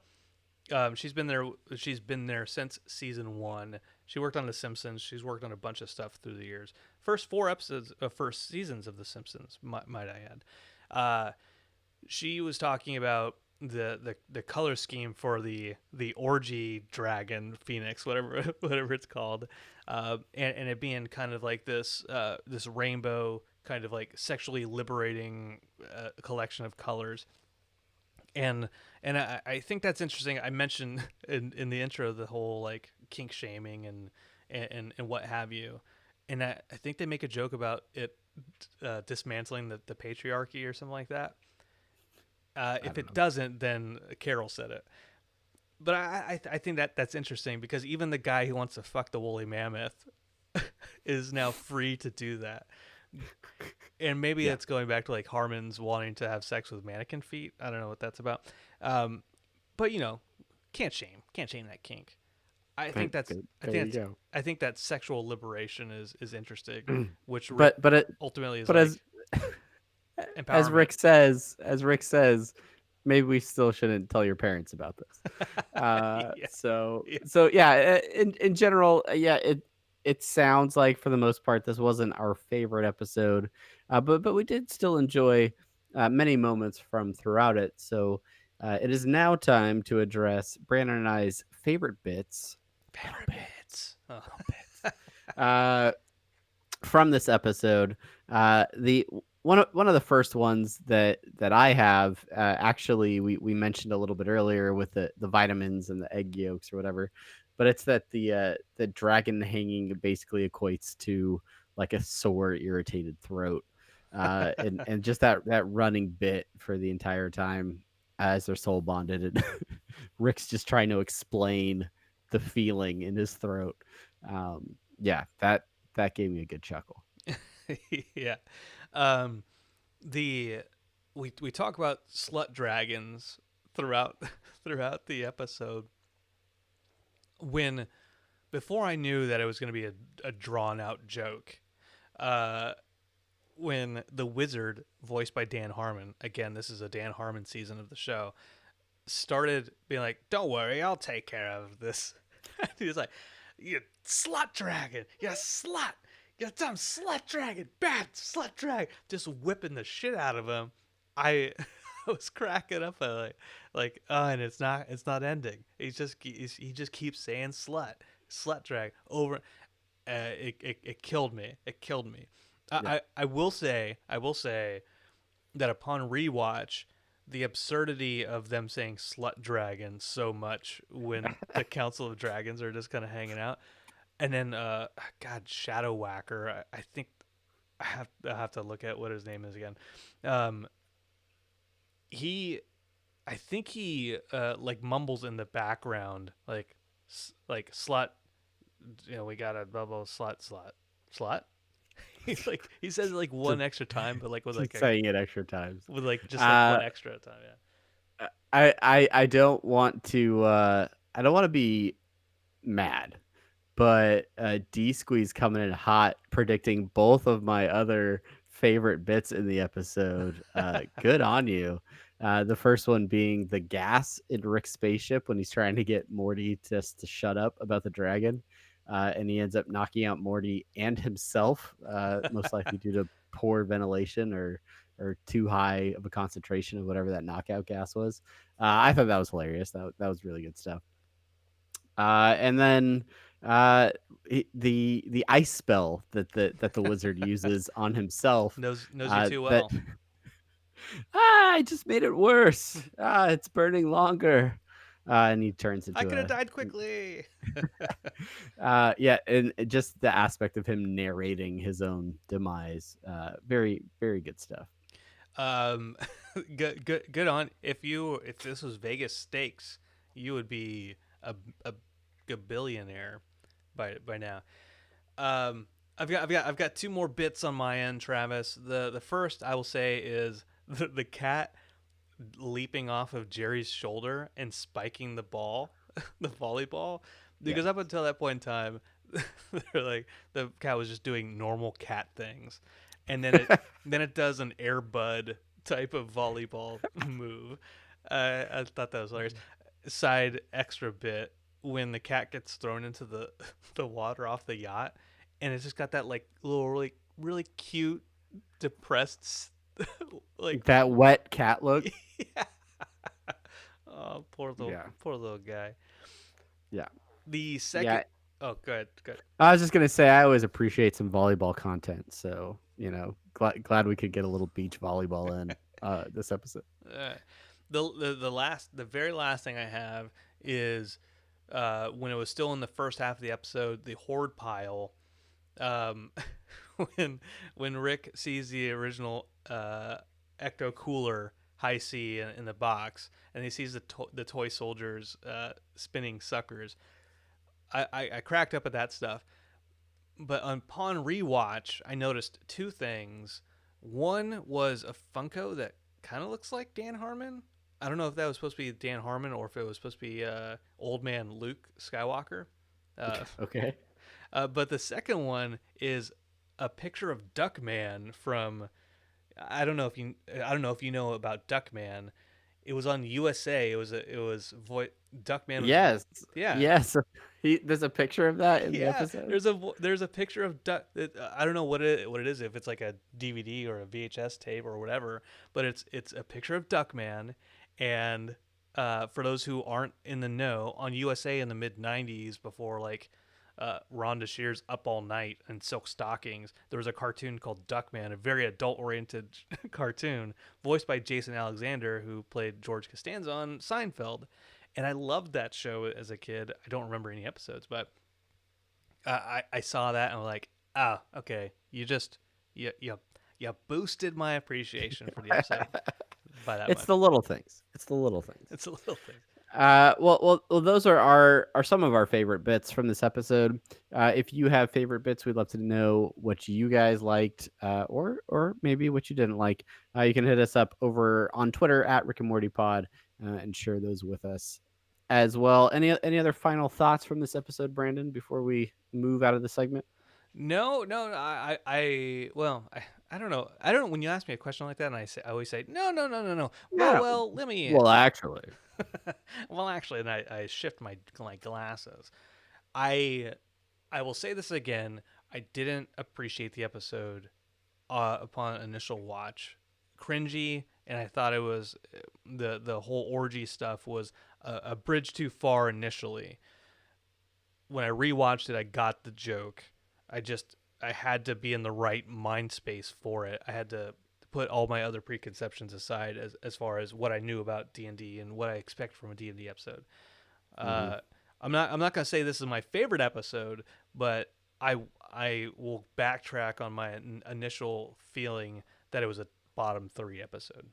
she's been there. She's been there since season one. She worked on The Simpsons. She's worked on a bunch of stuff through the years. First four episodes, first seasons of The Simpsons, might I add. She was talking about the color scheme for the orgy dragon phoenix, whatever whatever it's called, and it being kind of like this rainbow, kind of like sexually liberating collection of colors. And I think that's interesting. I mentioned in the intro the whole like kink shaming and what have you, and I think they make a joke about it dismantling the patriarchy or something like that. If don't it know. doesn't, then Carol said it. But I think that's interesting because even the guy who wants to fuck the woolly mammoth is now free to do that. And maybe Yeah, it's going back to like Harmon's wanting to have sex with mannequin feet. I don't know what that's about. Um, but can't shame that kink. I think that's I there think you that's go. I think that sexual liberation is interesting, which Rick But ultimately is but like as empowerment. Rick says, maybe we still shouldn't tell your parents about this. Yeah, yeah. So yeah, in general, yeah, it sounds like for the most part this wasn't our favorite episode, but we did still enjoy many moments from throughout it. So it is now time to address Brandon and I's favorite bits, little Favorite bit, bits. Oh. little bits. Uh, from this episode. The one of the first ones that I have, actually we mentioned a little bit earlier with the vitamins and the egg yolks or whatever, but it's that the dragon hanging basically equates to like a sore, irritated throat, and just that running bit for the entire time as they're soul bonded, and Rick's just trying to explain the feeling in his throat. Yeah, that gave me a good chuckle. Yeah. Um, the we talk about slut dragons throughout throughout the episode. When before I knew that it was going to be a drawn out joke, uh, when the wizard, voiced by Dan Harmon, again this is a Dan Harmon season of the show, started being like, "Don't worry, I'll take care of this." He was like, "You slut dragon, you slut, you dumb slut dragon, bad slut dragon," just whipping the shit out of him. I I was cracking up at and it's not ending. He just keeps saying slut drag over. It killed me. It killed me. Yeah. I will say that upon rewatch, the absurdity of them saying slut dragon so much when the Council of Dragons are just kind of hanging out, and then God, Shadow Whacker. I think I have to look at what his name is again. Um, he, I think he like mumbles in the background like slut. We got a bubble slut. He's like he says it like one Just extra time, but like just saying it extra times. one Uh, extra time. Yeah. I don't want to I don't want to be mad, but D Squeeze coming in hot, predicting both of my other favorite bits in the episode. Good on you. The first one being the gas in Rick's spaceship when he's trying to get Morty just to shut up about the dragon. And he ends up knocking out Morty and himself, most likely due to poor ventilation or too high of a concentration of whatever that knockout gas was. I thought that was hilarious. That was really good stuff. And then uh, the ice spell that the wizard uses on himself. Knows you too That well. I just made it worse. It's burning longer. And he turns I into could have a died quickly. yeah, and just the aspect of him narrating his own demise. Very very good stuff. um, good on. If this was Vegas stakes, you would be a, a billionaire. by now. I've got two more bits on my end, Travis. The first I will say is the cat leaping off of Jerry's shoulder and spiking the ball, the volleyball, because up until that point in time, they're like the cat was just doing normal cat things, and then it does an Air Bud type of volleyball move. I thought that was hilarious. Side extra bit when the cat gets thrown into the the water off the yacht, and it's just got that like little really cute depressed like that wet cat look. yeah. Oh, poor little guy. Yeah. The second. Yeah. Oh, good. I was just gonna say I always appreciate some volleyball content, so glad we could get a little beach volleyball in this episode. The very last thing I have is when it was still in the first half of the episode, the hoard pile. When Rick sees the original Ecto Cooler High C in the box, and he sees the toy soldiers spinning suckers. I cracked up at that stuff, but upon rewatch, I noticed two things. One was a Funko that kind of looks like Dan Harmon. I don't know if that was supposed to be Dan Harmon or if it was supposed to be old man Luke Skywalker. Okay. But the second one is a picture of Duckman from. I don't know if you know about Duckman. It was on USA. It was Duckman. Yes. Yeah. Yes. There's a picture of that in the episode. There's a picture of Duck. I don't know what it is, if it's like a DVD or a VHS tape or whatever, but it's a picture of Duckman. And for those who aren't in the know, on USA in the mid '90s, before like Rhonda Shear's Up All Night and Silk Stockings, there was a cartoon called Duckman, a very adult-oriented cartoon voiced by Jason Alexander, who played George Costanza on Seinfeld. And I loved that show as a kid. I don't remember any episodes, but I saw that and I'm like, okay, you boosted my appreciation for the episode by that It's much. the little things. It's the little things. It's the little things. Well, those are some of our favorite bits from this episode. If you have favorite bits, we'd love to know what you guys liked, or maybe what you didn't like. You can hit us up over on Twitter at RickandMortyPod and share those with us as well. Any other final thoughts from this episode, Brandon, before we move out of the segment? No, I don't know. I don't know when you ask me a question like that, and I always say no. Well, let me. Well, actually. Well, actually, and I shift my glasses. I will say this again. I didn't appreciate the episode upon initial watch. Cringy, and I thought it was the whole orgy stuff was a bridge too far initially. When I rewatched it, I got the joke. I had to be in the right mind space for it. I had to put all my other preconceptions aside as far as what I knew about D&D and what I expect from a D&D episode. I'm not gonna say this is my favorite episode, but I will backtrack on my initial feeling that it was a bottom 3 episode.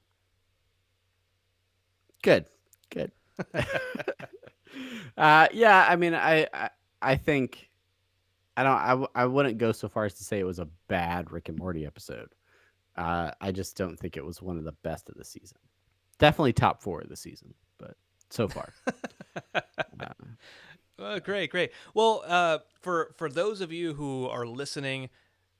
Good. Yeah, I mean, I think I wouldn't go so far as to say it was a bad Rick and Morty episode. I just don't think it was one of the best of the season. Definitely top 4 of the season, but so far. Great. Well, for those of you who are listening,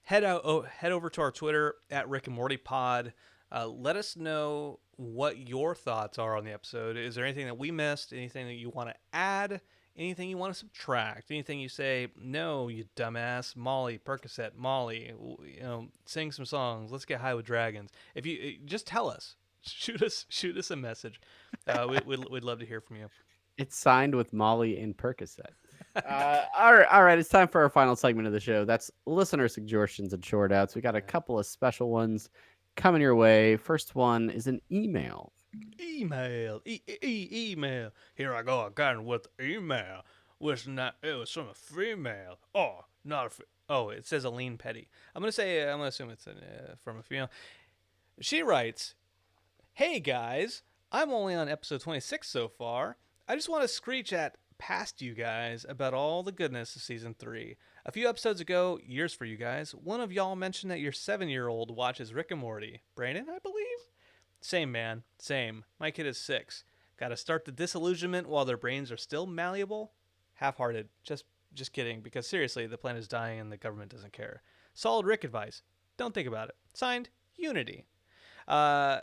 head over to our Twitter at RickandMortyPod. Let us know what your thoughts are on the episode. Is there anything that we missed? Anything that you want to add? Anything you want to subtract? Anything you say, no, you dumbass, Molly, Percocet, Molly, sing some songs. Let's get high with dragons. If you just tell us, shoot us a message. We'd love to hear from you. It's signed with Molly and Percocet. All right. It's time for our final segment of the show. That's listener suggestions and short outs. We got a couple of special ones coming your way. First one is an email. Email. Here I go again with email. It was from a female. Oh, not a. Oh, it says Aline Petty. I'm gonna assume it's from a female. She writes, "Hey guys, I'm only on episode 26 so far. I just want to screech at past you guys about all the goodness of season 3. A few episodes ago, years for you guys, one of y'all mentioned that your 7-year-old watches Rick and Morty. Brandon, I believe? Same, man. Same. My kid is 6. Gotta start the disillusionment while their brains are still malleable? Half-hearted. Just kidding, because seriously, the planet is dying and the government doesn't care. Solid Rick advice. Don't think about it. Signed, Unity. Uh,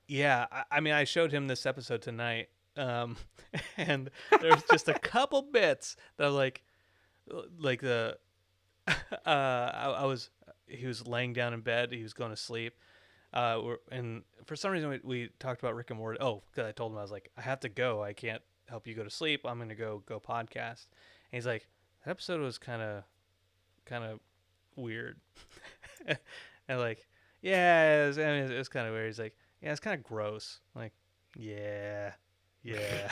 yeah, I mean, I showed him this episode tonight, um, and there's just a couple bits that are like the, I was, he was laying down in bed, he was going to sleep, and for some reason we talked about Rick and Morty. Oh, because I told him I was like, I have to go, I can't help you go to sleep. I'm gonna go podcast. And he's like, that episode was kind of weird, and like, yeah, it was kind of weird. He's like, yeah, it's kind of gross. I'm like, yeah, yeah.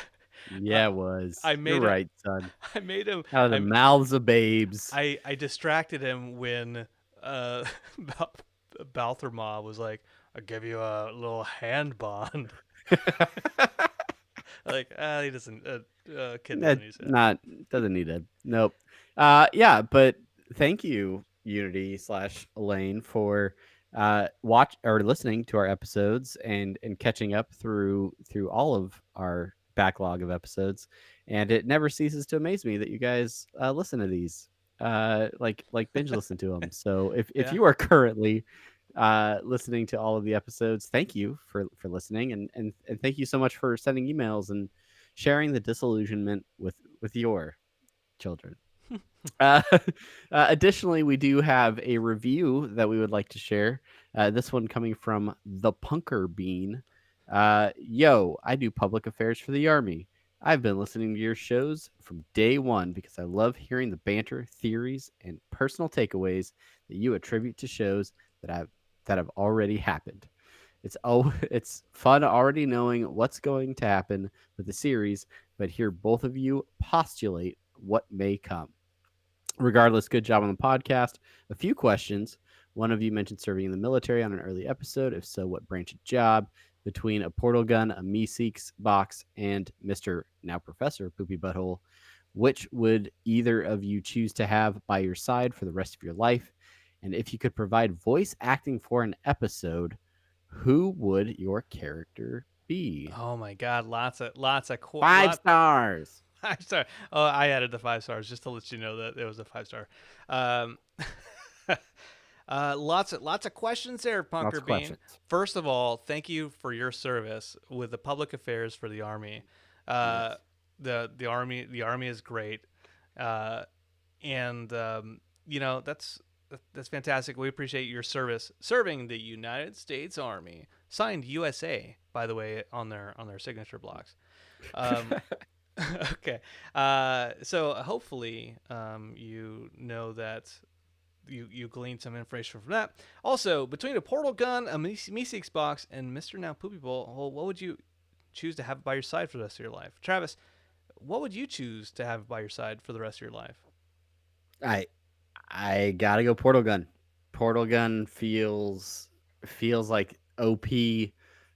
Yeah, it was. I You're made him. right, son. I made him. Out of the mouths of babes. I distracted him when Baltherma was like, "I'll give you a little hand bond." Like, he doesn't. Kid doesn't use it. Doesn't need it. Nope. Yeah, but thank you, Unity / Elaine, for watch or listening to our episodes and catching up through all of our backlog of episodes. And it never ceases to amaze me that you guys listen to these, like binge listen to them. So if Yeah. you are currently listening to all of the episodes, thank you for listening, and thank you so much for sending emails and sharing the disillusionment with your children. Additionally, we do have a review that we would like to share. This one coming from the Punker Bean. Yo, I do public affairs for the Army. I've been listening to your shows from day one because I love hearing the banter, theories, and personal takeaways that you attribute to shows that have already happened. It's fun already knowing what's going to happen with the series, but hear both of you postulate what may come. Regardless, good job on the podcast. A few questions. One of you mentioned serving in the military on an early episode. If so, what branch of job? Between a portal gun, a Meeseeks box, and Mr. Now Professor Poopy Butthole, which would either of you choose to have by your side for the rest of your life? And if you could provide voice acting for an episode, who would your character be? Oh my God! Lots of 5 stars. 5 star. Oh, I added the 5 stars just to let you know that it was a 5-star. Lots of questions there, Punker Bean. Questions. First of all, thank you for your service with the public affairs for the Army. Yes. The Army is great, and that's fantastic. We appreciate your service serving the United States Army. Signed USA, by the way, on their signature blocks. Okay. So hopefully, you know that you gleaned some information from that. Also, between a portal gun, a Meeseeks box, and Mr. Now Poopy Bowl, what would you choose to have by your side for the rest of your life? Travis, what would you choose to have by your side for the rest of your life? I gotta go portal gun. Portal gun feels like OP.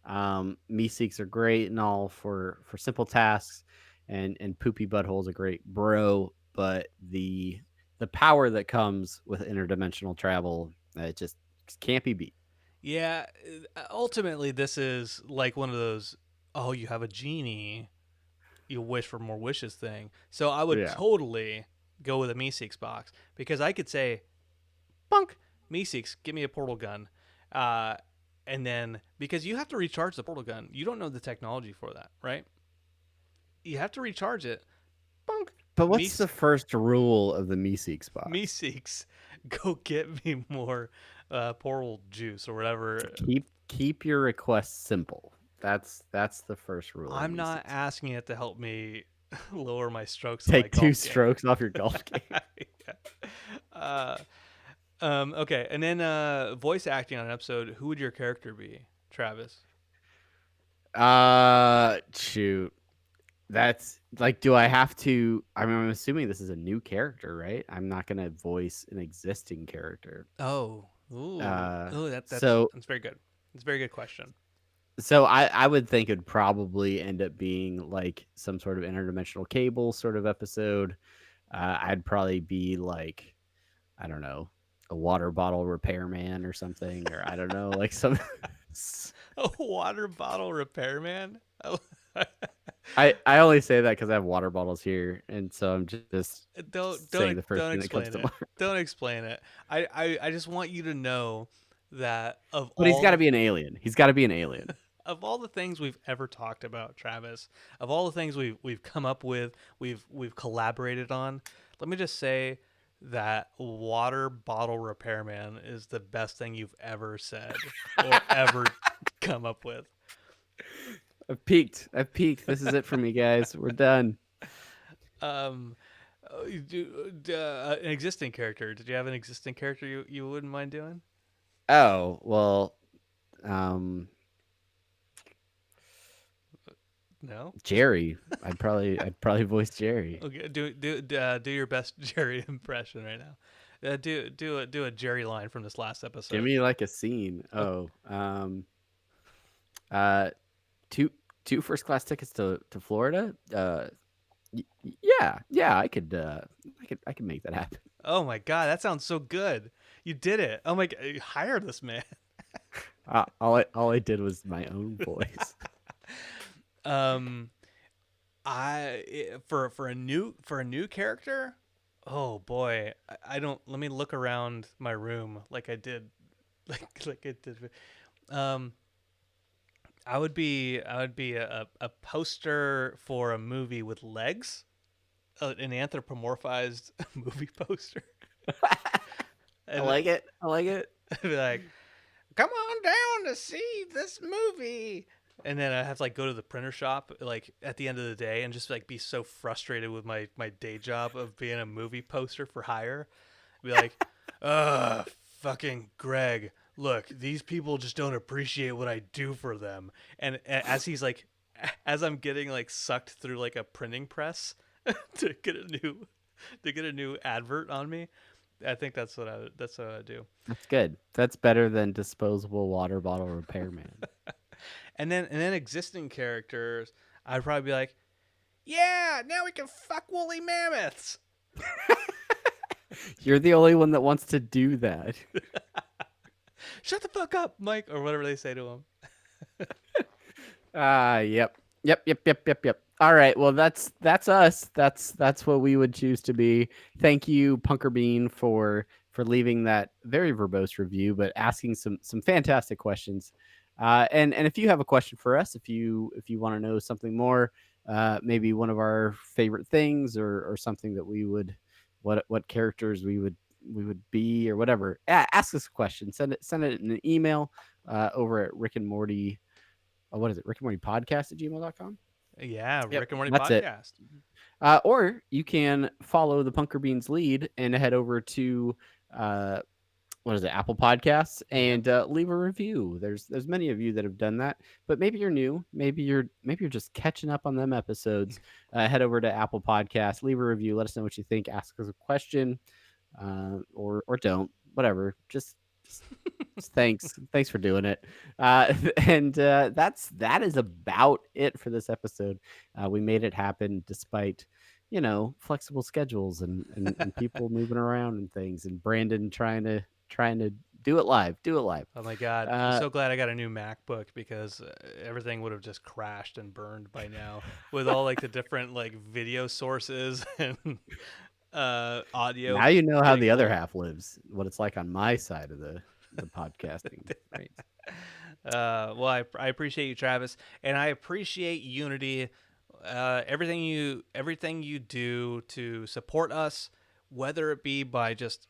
Meeseeks are great and all for simple tasks, and Poopy Butthole's a great bro, but the power that comes with interdimensional travel, it just can't be beat. Yeah, ultimately, this is like one of those, oh, you have a genie, you wish for more wishes thing. So I would totally go with a Meeseeks box because I could say, bunk, Meeseeks, give me a portal gun. And then, because you have to recharge the portal gun, you don't know the technology for that, right? You have to recharge it. Bunk. But what's the first rule of the Meeseeks box? Meeseeks, go get me more portal juice or whatever. Keep your requests simple. That's the first rule. I'm not asking it to help me lower my strokes. Take 2 strokes off your golf game. Okay, and then voice acting on an episode. Who would your character be, Travis? Shoot. That's like, do I have to? I'm assuming this is a new character, right? I'm not gonna voice an existing character. Oh, that's so very good. It's a very good question. So I would think it'd probably end up being like some sort of interdimensional cable sort of episode. I'd probably be like, I don't know, a water bottle repairman or something, or I don't know, like some. A water bottle repairman. Oh, I only say that because I have water bottles here, and so I'm just saying the first don't thing that comes explain to it. mind. Don't explain it. I just want you to know that But he's got to be an alien. He's got to be an alien. of all the things we've ever talked about, Travis, of all the things we've come up with, we've collaborated on, let me just say that water bottle repairman is the best thing you've ever said or ever come up with. I've peaked. I've peaked. This is it for me, guys. We're done. Um, an existing character. Did you have an existing character you wouldn't mind doing? Oh well, um, No. Jerry. I'd probably voice Jerry. Okay. Do your best Jerry impression right now. Do a Jerry line from this last episode. Give me like a scene. Oh. Uh, two first class tickets to Florida. Yeah, I could make that happen. Oh my God, that sounds so good. You did it. Oh my God, hire this man. All I did was my own voice. Um, for a new character. Oh boy, I don't. Let me look around my room like I did, like I did. Um, I would be a poster for a movie with legs, an anthropomorphized movie poster. I And like it. I like it. I'd be like, "Come on down to see this movie." And then I have to like go to the printer shop like at the end of the day and just like be so frustrated with my day job of being a movie poster for hire. Be like, fucking Greg, look, these people just don't appreciate what I do for them. And as he's like, as I'm getting like sucked through like a printing press to get a new advert on me, I think that's what I do. That's good. That's better than disposable water bottle repairman. And then existing characters, I'd probably be like, yeah, now we can fuck woolly mammoths. You're the only one that wants to do that. Shut the fuck up, Mike, or whatever they say to him. Yep. All right. Well, that's us. That's what we would choose to be. Thank you, Punker Bean, for leaving that very verbose review, but asking some fantastic questions. And if you have a question for us, if you want to know something more, maybe one of our favorite things or something that we would what characters we would be or whatever, ask us a question. Send it in an email over at Rick and Morty. What is it? RickandMortyPodcast@gmail.com. Yeah, Yep, Rick and Morty that's it. podcast. Or you can follow the Punker Beans lead and head over to what is it, Apple Podcasts, and leave a review. There's many of you that have done that, but maybe you're new. Maybe you're just catching up on them episodes. Head over to Apple Podcasts, leave a review. Let us know what you think. Ask us a question, or don't. Whatever. Just thanks for doing it. And that is about it for this episode. We made it happen despite flexible schedules and people moving around and things, and Brandon trying to do it live. Oh my God, I'm so glad I got a new MacBook because everything would have just crashed and burned by now with all like the different like video sources and audio. Now you know how getting the other pulled. half lives, what it's like on my side of the podcasting. Right. Well, I appreciate you, Travis, and I appreciate Unity. Everything you do to support us, whether it be by just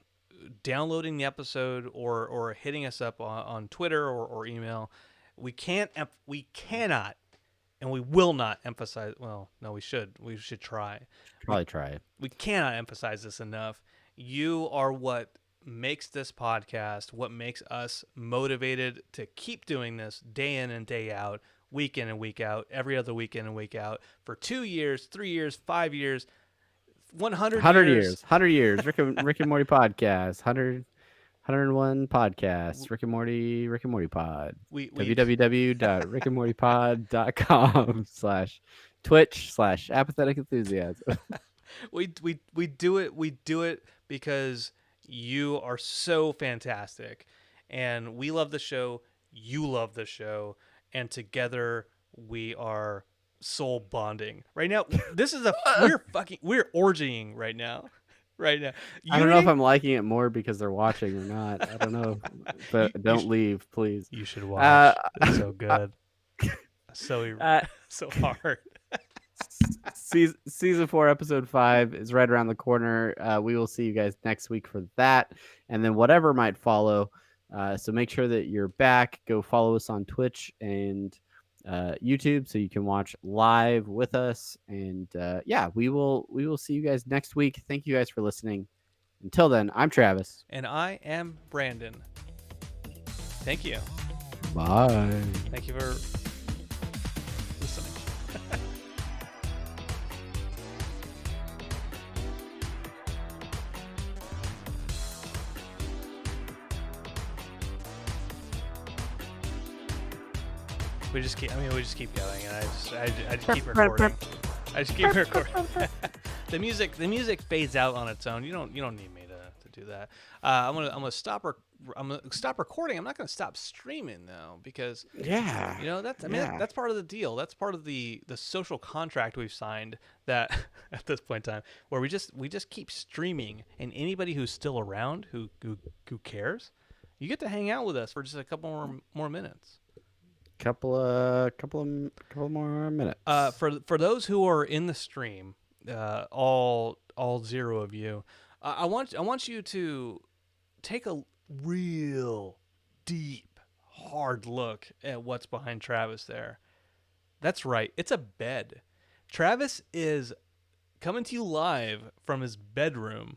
downloading the episode or hitting us up on Twitter or email. We cannot, and we will not emphasize. Well, no, we should try. Probably try it. We cannot emphasize this enough. You are what makes this podcast, what makes us motivated to keep doing this day in and day out, week in and week out, every other week in and week out for 2 years, 3 years, 5 years, 100 100 years. years. 100 years. Rick and Morty podcast. 100 101 podcasts. Rick and Morty Pod. We www.rickandmortypod.com/Twitch/apathetic enthusiasm. we do it because you are so fantastic, and we love the show. You love the show, and together we are soul bonding right now. This is we're orgying right now. Right now, I don't know if Unity? I'm liking it more because they're watching or not. I don't know, but don't leave, please. You should watch. It's so Uh, good. So uh, so hard. season 4, episode 5 is right around the corner. We will see you guys next week for that, and then whatever might follow. So make sure that you're back. Go follow us on Twitch and YouTube so you can watch live with us. And yeah, we will see you guys next week. Thank you guys for listening. Until then, I'm Travis. And I am Brandon. Thank you. Bye. Thank you for listening. We just keep going, and I just keep recording. I just keep recording. The music fades out on its own. You don't need me to do that. I'm gonna stop recording. I'm not gonna stop streaming though, because Yeah. that's part of the deal. That's part of the social contract we've signed, that at this point in time, where we just keep streaming, and anybody who's still around who cares, you get to hang out with us for just a couple more minutes. Couple more minutes. For those who are in the stream, all 0 of you, I want you to take a real deep, hard look at what's behind Travis there. That's right, it's a bed. Travis is coming to you live from his bedroom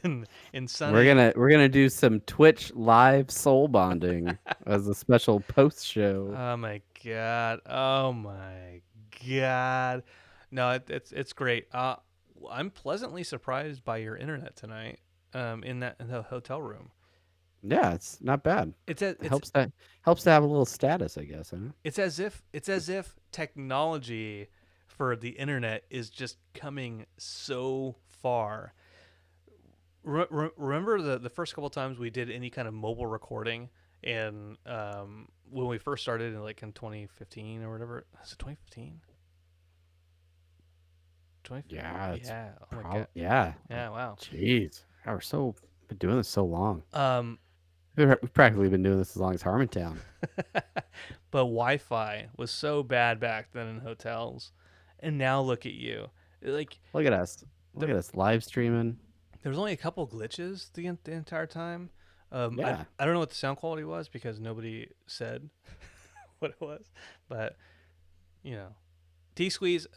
in sunny. We're gonna do some Twitch live soul bonding as a special post show. Oh my god! Oh my god! No, it's great. I'm pleasantly surprised by your internet tonight. In the hotel room. Yeah, it's not bad. It helps to have a little status, I guess. Huh? It's as if technology for the internet is just coming so far. Remember the first couple times we did any kind of mobile recording, and when we first started in 2015 or whatever. Is it 2015? Yeah. Yeah. Oh my god. Yeah. Yeah. Wow. Jeez, we're been doing this so long. We've practically been doing this as long as Harmontown. But Wi-Fi was so bad back then in hotels, and now look at you. Look at us. Look at us live streaming. There was only a couple glitches the entire time. Yeah. I don't know what the sound quality was because nobody said what it was, but T-Squeeze.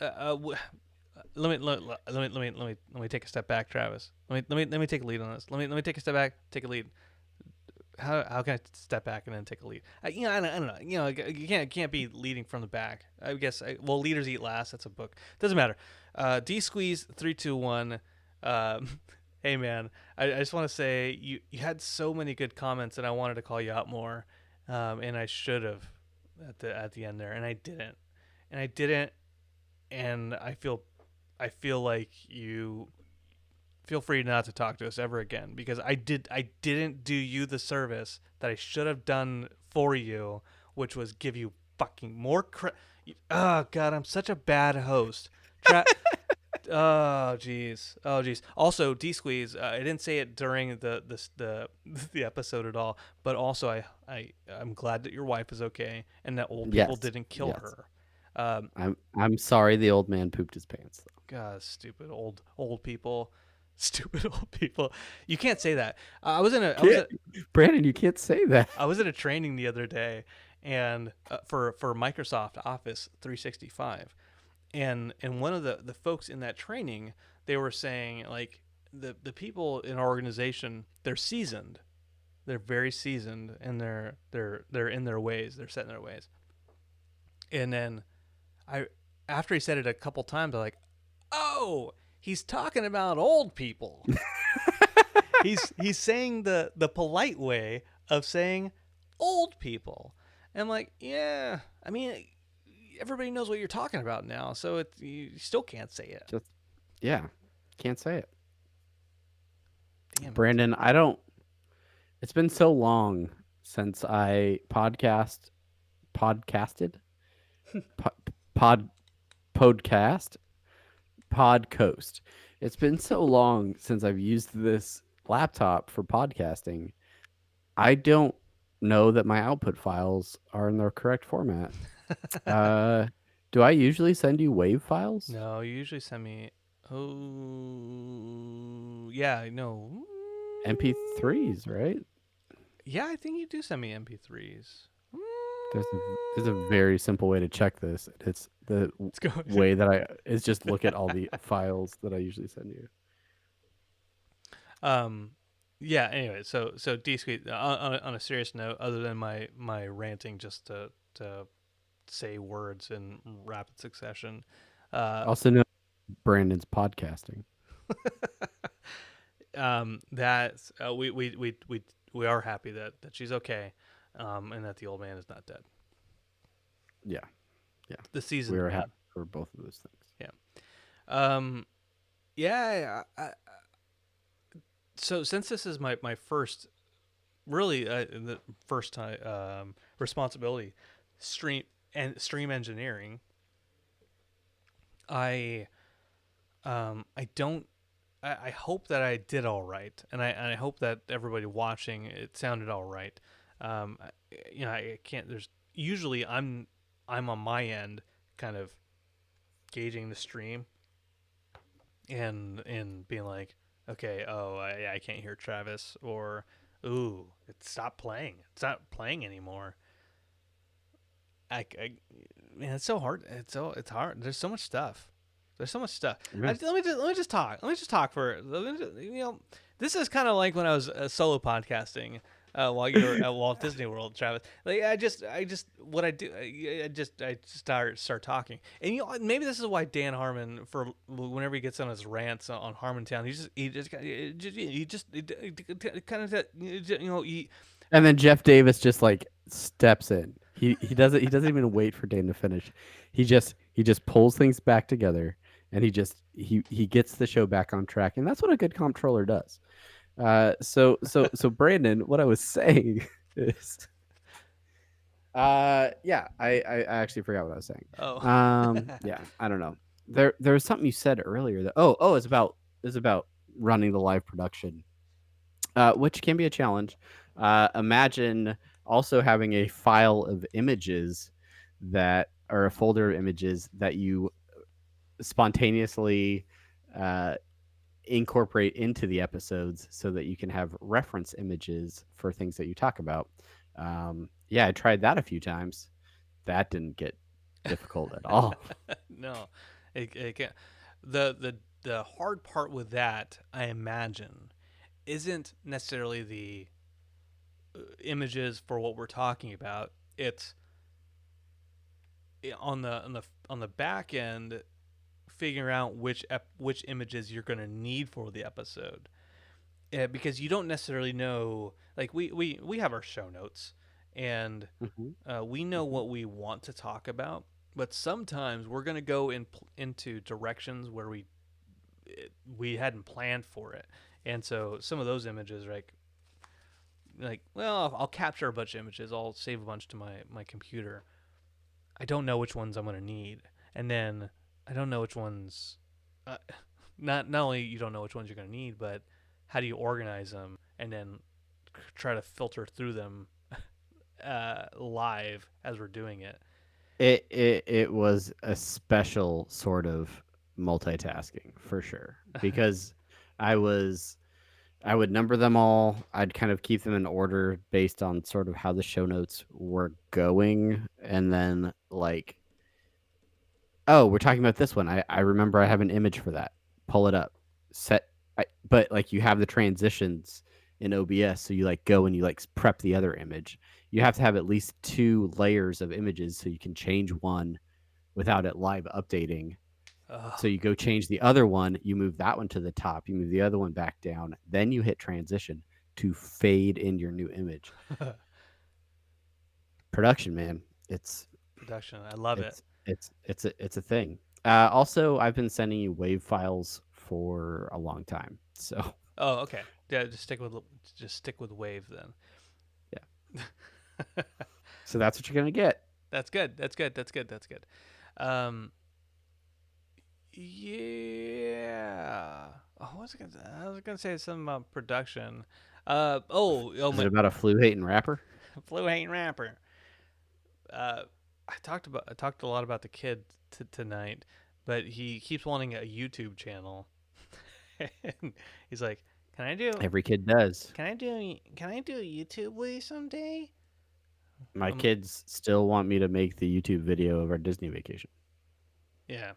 Let me take a step back, Travis. Let me take a lead on this. Let me take a step back, take a lead. How can I step back and then take a lead? I don't know. You can't be leading from the back. I guess. Leaders eat last. That's a book. Doesn't matter. D Squeeze 321. Hey man, I just want to say you had so many good comments, and I wanted to call you out more, and I should have at the end there, and I didn't, and I feel like you feel free not to talk to us ever again, because I didn't do you the service that I should have done for you, which was give you fucking more oh god, I'm such a bad host. Oh jeez. Also, D Squeeze, I didn't say it during the episode at all, but also I'm glad that your wife is okay and that old people didn't kill her. I'm sorry the old man pooped his pants though. God, stupid old people. Stupid old people. You can't say that. Brandon, you can't say that. I was at a training the other day, and for Microsoft Office 365, and one of the folks in that training, they were saying the people in our organization, they're seasoned, they're very seasoned, and they're in their ways, they're set in their ways. And then after he said it a couple times, I'm like, oh, he's talking about old people. he's saying the polite way of saying old people. And I'm like, yeah, I mean, everybody knows what you're talking about now, so you still can't say it. Just yeah, can't say it. Damn it. Brandon, I don't. It's been so long since I podcasted, po- pod, podcast, podcoast. It's been so long since I've used this laptop for podcasting. I don't know that my output files are in the correct format. Do I usually send you WAV files? No, you usually send me. Oh, yeah, no. MP3s, right? Yeah, I think you do send me MP3s. There's a very simple way to check this. It's the Let's go. way that is just look at all the files that I usually send you. Yeah. Anyway, so D Sweet. On a serious note, other than my ranting just to say words in rapid succession, Also know Brandon's podcasting. that we are happy that she's okay, and that the old man is not dead. Yeah, The season. we were man. happy for both of those things. Yeah. So since this is my first, really the first time responsibility, stream engineering, I don't. I hope that I did all right, and I hope that everybody watching it sounded all right. I can't. There's usually I'm on my end, kind of gauging the stream, and being like, okay, I can't hear Travis, or ooh, stopped playing. It's not playing anymore. Man, it's so hard. It's hard. There's so much stuff. There's so much stuff. Yeah. Let me just talk. This is kind of like when I was solo podcasting while you were at Walt Disney World, Travis. Like I just what I do. I just start talking. And maybe this is why Dan Harmon, for whenever he gets on his rants on Harmontown, he just kind of And then Jeff Davis just like steps in. He doesn't even wait for Dan to finish. He just pulls things back together, and he gets the show back on track, and that's what a good comptroller does. So Brandon, what I was saying is, yeah, I actually forgot what I was saying. Yeah, I don't know. There was something you said earlier that it's about running the live production, which can be a challenge. Imagine also having a file of images or a folder of images that you spontaneously incorporate into the episodes so that you can have reference images for things that you talk about. Yeah, I tried that a few times. That didn't get difficult at all. No, it can't. The hard part with that, I imagine, isn't necessarily the images for what we're talking about. It's on the back end, figuring out which images you're going to need for the episode, because you don't necessarily know. Like we have our show notes, and we know what we want to talk about, but sometimes we're going to go into directions where we hadn't planned for it, and so some of those images are like, well, I'll capture a bunch of images, I'll save a bunch to my computer. I don't know which ones I'm going to need, and then I don't know which ones. Not only you don't know which ones you're going to need, but how do you organize them and then try to filter through them live as we're doing it. It was a special sort of multitasking for sure, because I would number them all. I'd kind of keep them in order based on sort of how the show notes were going, and then like, oh, we're talking about this one. I remember I have an image for that. Pull it up. But like you have the transitions in OBS, so you like go and you like prep the other image. You have to have at least 2 layers of images so you can change one without it live updating. So you go change the other one, you move that one to the top, you move the other one back down, then you hit transition to fade in your new image. Production, man. Production. I love it. It's a thing. Also, I've been sending you wave files for a long time. So Oh, okay. Yeah, just stick with Wave then. yeah. So that's what you're gonna get. That's good. That's good. That's good. That's good. Um, yeah. Oh, what was I gonna? I was gonna say something about production. Is it about a flu hating rapper? Flu ain't rapper. Uh, I talked a lot about the kid tonight, but he keeps wanting a YouTube channel, and he's like, Every kid does. can I do a YouTube with you someday? My kids still want me to make the YouTube video of our Disney vacation. Yeah.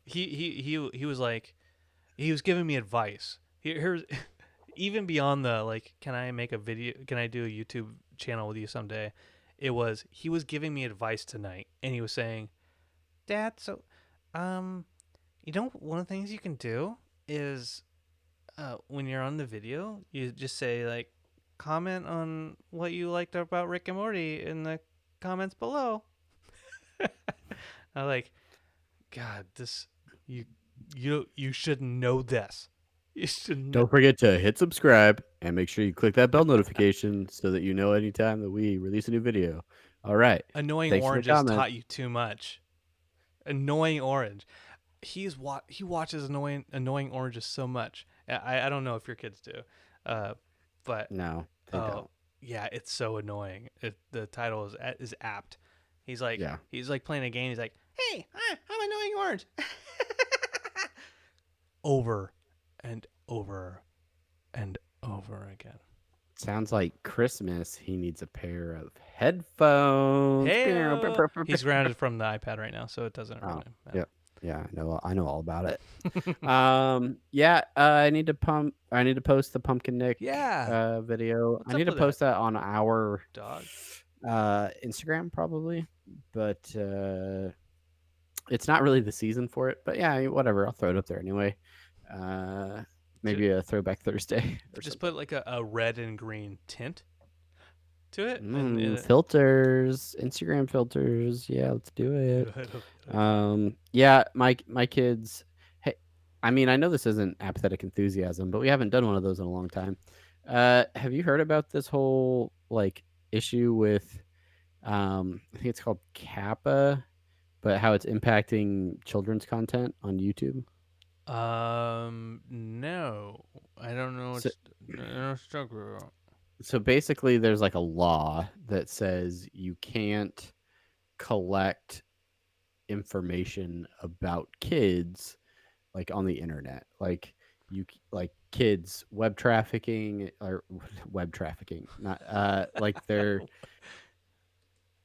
He was like, he was giving me advice. Here's even beyond the like, can I make a video? Can I do a YouTube channel with you someday? He was giving me advice tonight, and he was saying, Dad, so, one of the things you can do is, when you're on the video, you just say like, comment on what you liked about Rick and Morty in the comments below. I like, God, you should know this. You should know. Don't forget to hit subscribe and make sure you click that bell notification so that you know anytime that we release a new video. All right. Annoying Thanks Orange for the has comment. taught you too much. Annoying Orange. He watches annoying Oranges so much. I don't know if your kids do, but No, they don't. yeah, it's so annoying. The title is apt. He's like playing a game. He's like, hey, I'm annoying Orange. Over and over and over again. Sounds like Christmas. He needs a pair of headphones. Hey, he's grounded from the iPad right now, so it doesn't really matter. Yep. Yeah, I know all about it. I need to post the Pumpkin Nick video. What's I need up to with post that on our dog Instagram probably, but it's not really the season for it. But yeah, whatever. I'll throw it up there anyway. Maybe a throwback Thursday. Just put like a red and green tint to it. Filters, Instagram filters. Yeah, let's do it. Yeah, my kids. Hey, I mean, I know this isn't apathetic enthusiasm, but we haven't done one of those in a long time. Have you heard about this whole like issue with? I think it's called Kappa, but how it's impacting children's content on YouTube. No, I don't know. So basically, there's like a law that says you can't collect information about kids like on the internet, like kids web trafficking or web trafficking, not like they're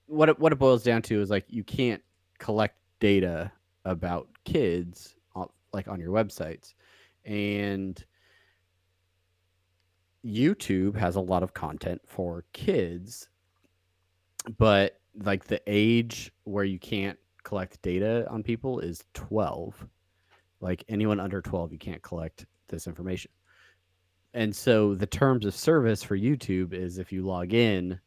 what it boils down to is like you can't collect data about kids like on your websites. And YouTube has a lot of content for kids, but like the age where you can't collect data on people is 12. Like anyone under 12, you can't collect this information. And so the terms of service for YouTube is if you log in,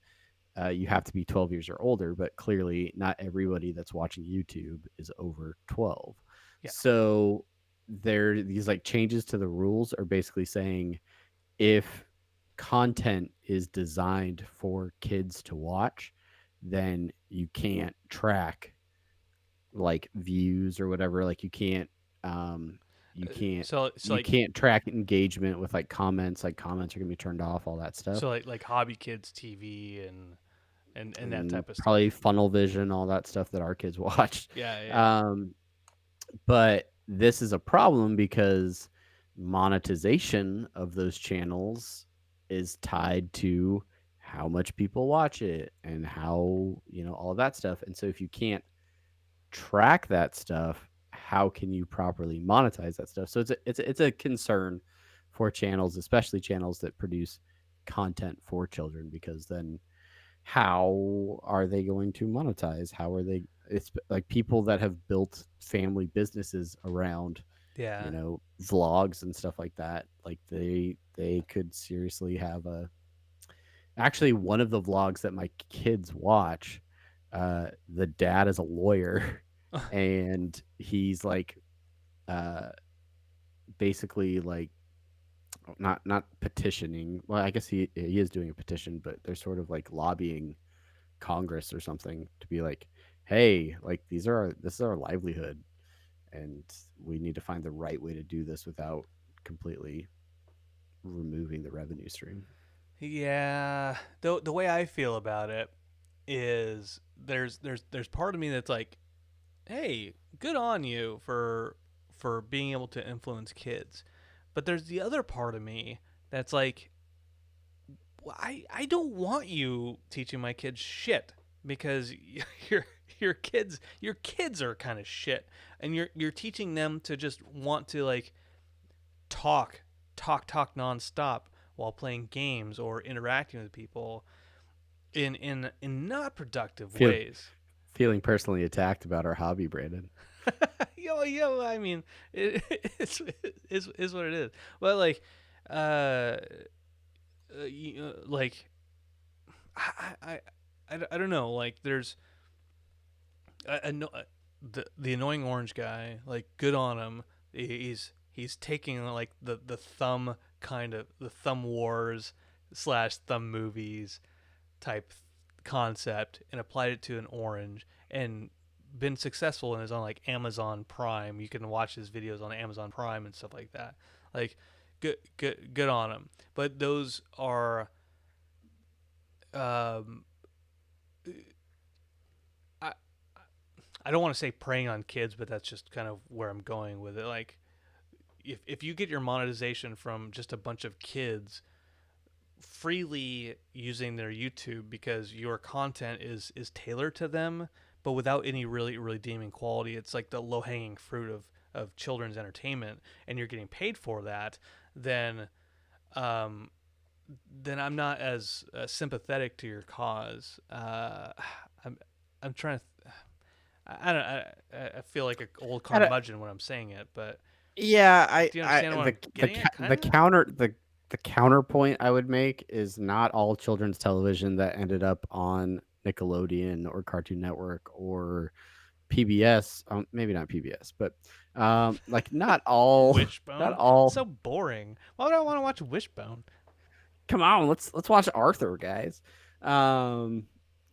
you have to be 12 years or older, but clearly not everybody that's watching YouTube is over 12. Yeah. So these like changes to the rules are basically saying if content is designed for kids to watch, then you can't track like views or whatever. Like you can't can't track engagement with like comments. Like comments are gonna be turned off, all that stuff. So like Hobby Kids TV and that type of stuff. Probably Funnel Vision, all that stuff that our kids watched. Yeah. But this is a problem because monetization of those channels is tied to how much people watch it and how, all of that stuff. And so if you can't track that stuff, how can you properly monetize that stuff? So it's a concern for channels, especially channels that produce content for children, because then how are they going to monetize? How are they, it's like people that have built family businesses around, Yeah. vlogs and stuff like that. Like they could seriously have actually one of the vlogs that my kids watch, the dad is a lawyer and he's like uh basically like not petitioning. Well, I guess he is doing a petition, but they're sort of like lobbying Congress or something to be like, hey, like this is our livelihood, and we need to find the right way to do this without completely removing the revenue stream. Yeah. The way I feel about it is there's part of me that's like, hey, good on you for being able to influence kids. But there's the other part of me that's like, I don't want you teaching my kids shit because your your kids are kind of shit, and you're teaching them to just want to like talk talk nonstop while playing games or interacting with people in not productive Feel, ways. Feeling personally attacked about our hobby, Brandon. Yo, I mean, it, it's what it is. But like, uh, like I, I, I don't know. Like, there's I know the annoying orange guy. Like, good on him. He's taking like the thumb kind of the thumb wars slash thumb movies type concept and applied it to an orange and been successful in his own like Amazon Prime. You can watch his videos on Amazon Prime and stuff like that. Like, good on him. But those are um, I I don't want to say preying on kids, but that's just kind of where I'm going with it. Like, if you get your monetization from just a bunch of kids freely using their YouTube because your content is tailored to them, but without any really redeeming quality, it's like the low hanging fruit of children's entertainment, and you're getting paid for that, then um, then I'm not as sympathetic to your cause. I'm I'm trying to. I don't. I feel like an old I don't- curmudgeon when I'm saying it, but yeah, do you understand what I'm getting at? Kind the of. the counterpoint I would make is not all children's television that ended up on Nickelodeon or Cartoon Network or PBS, maybe not PBS, but like not all, not Wishbone. It's all. so boring. Why would I want to watch Wishbone? Come on, let's watch Arthur, guys. Um,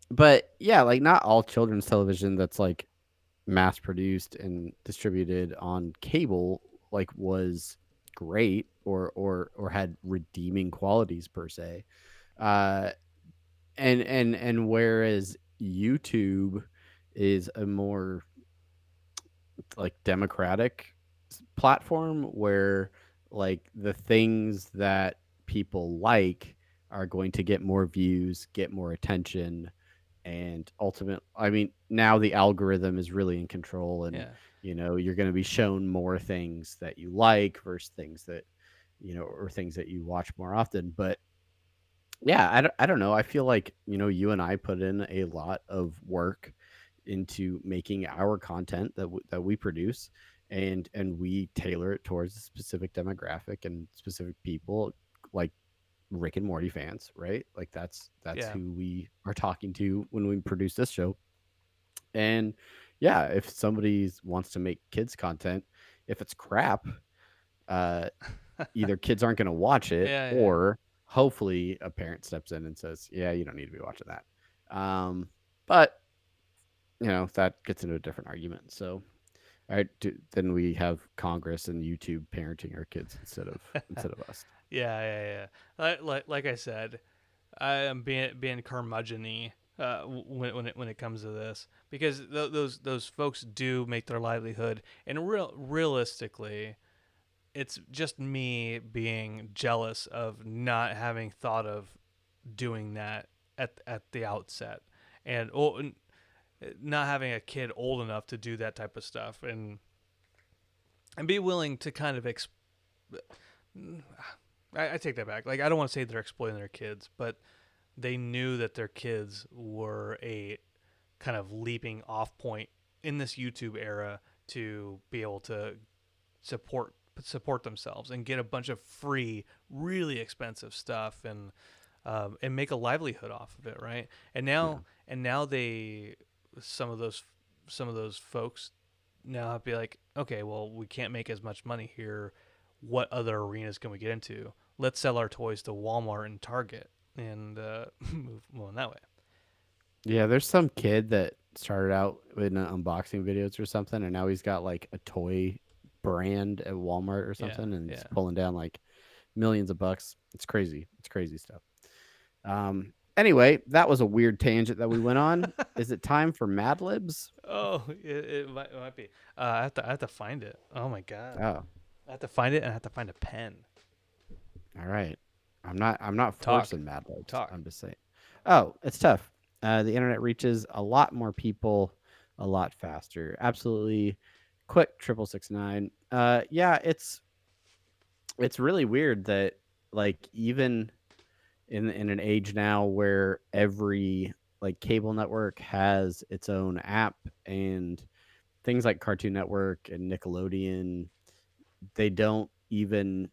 but yeah, like not all children's television that's like mass produced and distributed on cable like was great or had redeeming qualities per se. Uh, and whereas YouTube is a more like democratic platform where like the things that people like are going to get more views, get more attention, and ultimately, I mean, now the algorithm is really in control, and Yeah. you're going to be shown more things that you like versus things that or things that you watch more often. But yeah, I don't know. I feel like, you and I put in a lot of work into making our content that we produce, and we tailor it towards a specific demographic and specific people, like Rick and Morty fans, right? Like that's Yeah. who we are talking to when we produce this show. And yeah, if somebody wants to make kids content, if it's crap, uh either kids aren't going to watch it, Yeah. Yeah. or hopefully a parent steps in and says, yeah, you don't need to be watching that. But that gets into a different argument. So then we have Congress and YouTube parenting our kids instead of us. Yeah. Yeah. Like I said, I am being curmudgeon-y when it comes to this because those folks do make their livelihood, and realistically, it's just me being jealous of not having thought of doing that at the outset, and not having a kid old enough to do that type of stuff, and be willing to kind of I take that back. Like, I don't want to say they're exploiting their kids, but they knew that their kids were a kind of leaping off point in this YouTube era to be able to support themselves and get a bunch of free, really expensive stuff and make a livelihood off of it, right? And now they some of those folks now have to be like, okay, well, we can't make as much money here. What other arenas can we get into? Let's sell our toys to Walmart and Target and move on that way. Yeah, there's some kid that started out in unboxing videos or something, and now he's got like a toy brand at Walmart or something, and he's pulling down like millions of bucks. It's crazy. It's crazy stuff. Anyway, that was a weird tangent that we went on. Is it time for Mad Libs? Oh, it might be. I have to find it. Oh my god. Oh, I have to find it and I have to find a pen. all right. I'm not forcing Mad Libs. Talk. I'm just saying. Oh, it's tough. The internet reaches a lot more people a lot faster. Absolutely quick 6669. Yeah, it's really weird that like even in an age now where every like cable network has its own app, and things like Cartoon Network and Nickelodeon, they don't even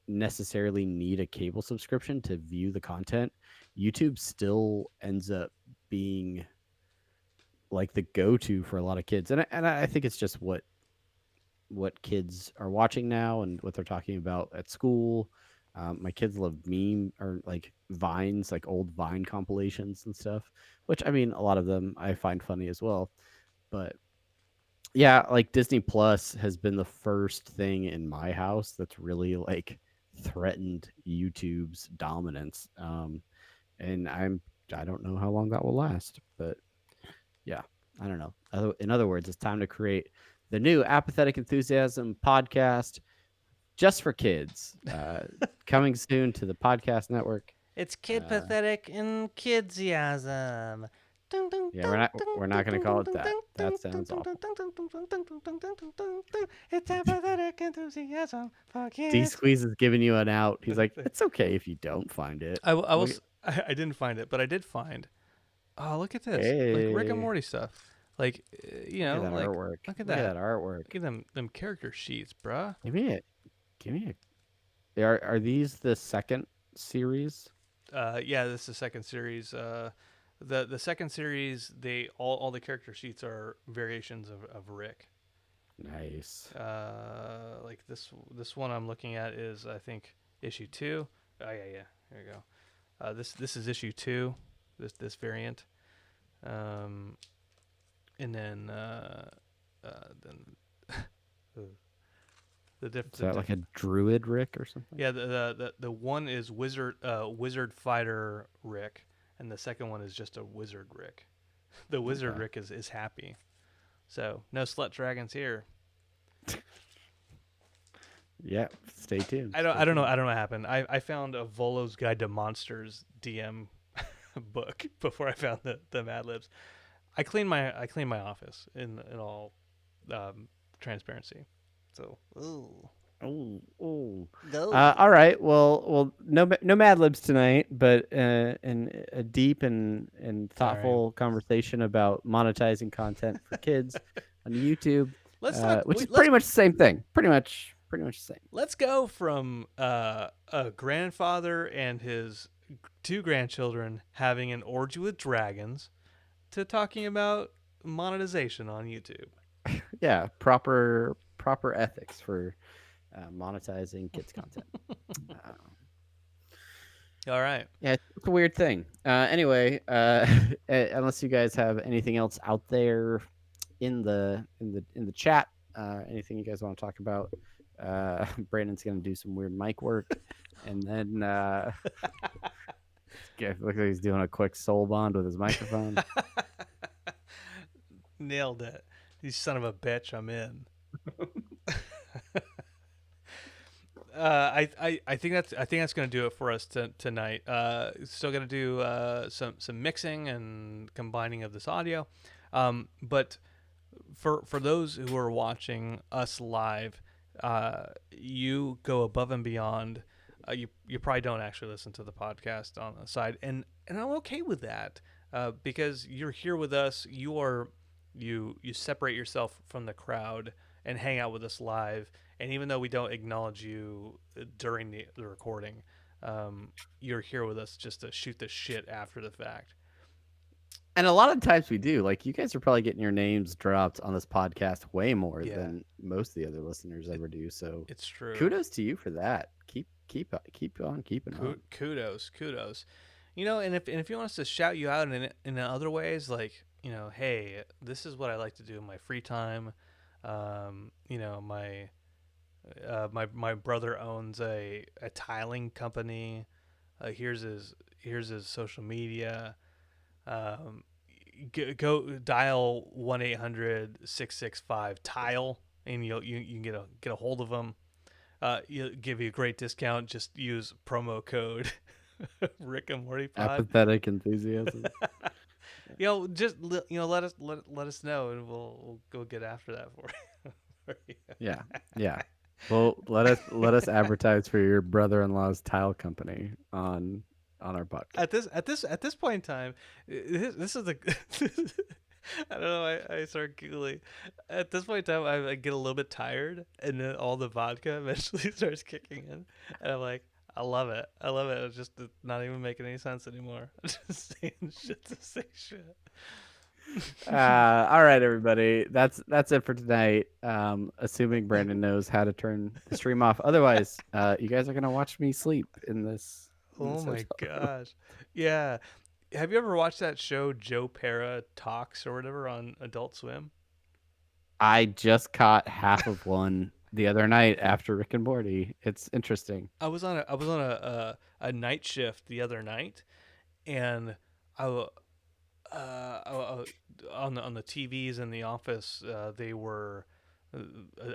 necessarily need a cable subscription to view the content. YouTube still ends up being like the go-to for a lot of kids, and I think it's just what kids are watching now and what they're talking about at school. My kids love meme or like Vines, like old Vine compilations and stuff, which I mean, a lot of them I find funny as well. But yeah, like Disney Plus has been the first thing in my house that's really like threatened YouTube's dominance. And I don't know how long that will last, but yeah, I don't know. In other words, it's time to create the new Apathetic Enthusiasm podcast just for kids. Coming soon to the podcast network. It's kid pathetic and kidsism. Yeah, we're not going to call it that. That sounds awful. It's apathetic enthusiasm for kids. D Squeeze is giving you an out. He's like, it's okay if you don't find it. I didn't find it, but I did find. Oh, look at this! Like Rick and Morty stuff. Like you know, look at that like artwork. Look at that artwork. Look at them character sheets, bruh. Give me a. Are these the second series? Yeah, this is the second series. The second series, all the character sheets are variations of Rick. Nice. Like this one I'm looking at is I think issue 2. Oh yeah. There you go. This is issue 2. This variant. And then is that like a druid Rick or something? Yeah, the one is wizard fighter Rick, and the second one is just a wizard Rick. The wizard Rick is happy, so no slut dragons here. Yeah, stay tuned. I don't know what happened. I found a Volo's Guide to Monsters DM book before I found the Mad Libs. I cleaned my office in all transparency. So, oh. Go. All right. Well, no Mad Libs tonight, but in a deep and thoughtful conversation about monetizing content for kids on YouTube, which is pretty much the same thing. Pretty much the same. Let's go from a grandfather and his 2 grandchildren having an orgy with dragons to talking about monetization on YouTube. Yeah, proper ethics for monetizing kids content. All right. Yeah, it's a weird thing. Anyway, unless you guys have anything else out there in the chat, anything you guys want to talk about, Brandon's gonna do some weird mic work, and then looks like he's doing a quick soul bond with his microphone. Nailed it. You son of a bitch, I'm in. I think that's gonna do it for us tonight. Still gonna do some mixing and combining of this audio, but for those who are watching us live, you go above and beyond. You probably don't actually listen to the podcast on the side, and I'm okay with that. because you're here with us. You separate yourself from the crowd and hang out with us live. And even though we don't acknowledge you during the recording, you're here with us just to shoot the shit after the fact. And a lot of times we do. Like, you guys are probably getting your names dropped on this podcast way more Yeah. than most of the other listeners ever do. So It's true. kudos to you for that. Keep on keeping on. Kudos. And if you want us to shout you out in other ways, like, hey, this is what I like to do in my free time. My brother owns a tiling company. Here's his social media. Go dial 1-800-665-TILE, and you can get a hold of them. He'll give you a great discount. Just use promo code Rick and Morty Pod. Apathetic enthusiasm. Just let us know, and we'll go get after that for you. Yeah. Well, let us advertise for your brother-in-law's tile company on our podcast. At this point in time, this is the I don't know. I start giggling. At this point in time, I get a little bit tired, and then all the vodka eventually starts kicking in, and I'm like, I love it. It's just not even making any sense anymore. I'm just saying shit to say shit. All right, everybody. That's it for tonight. Assuming Brandon knows how to turn the stream off. Otherwise, you guys are gonna watch me sleep in this. Oh my gosh. Yeah. Have you ever watched that show Joe Pera Talks or whatever on Adult Swim? I just caught half of one the other night after Rick and Morty. It's interesting. I was on a night shift the other night, and on the TVs in the office, they were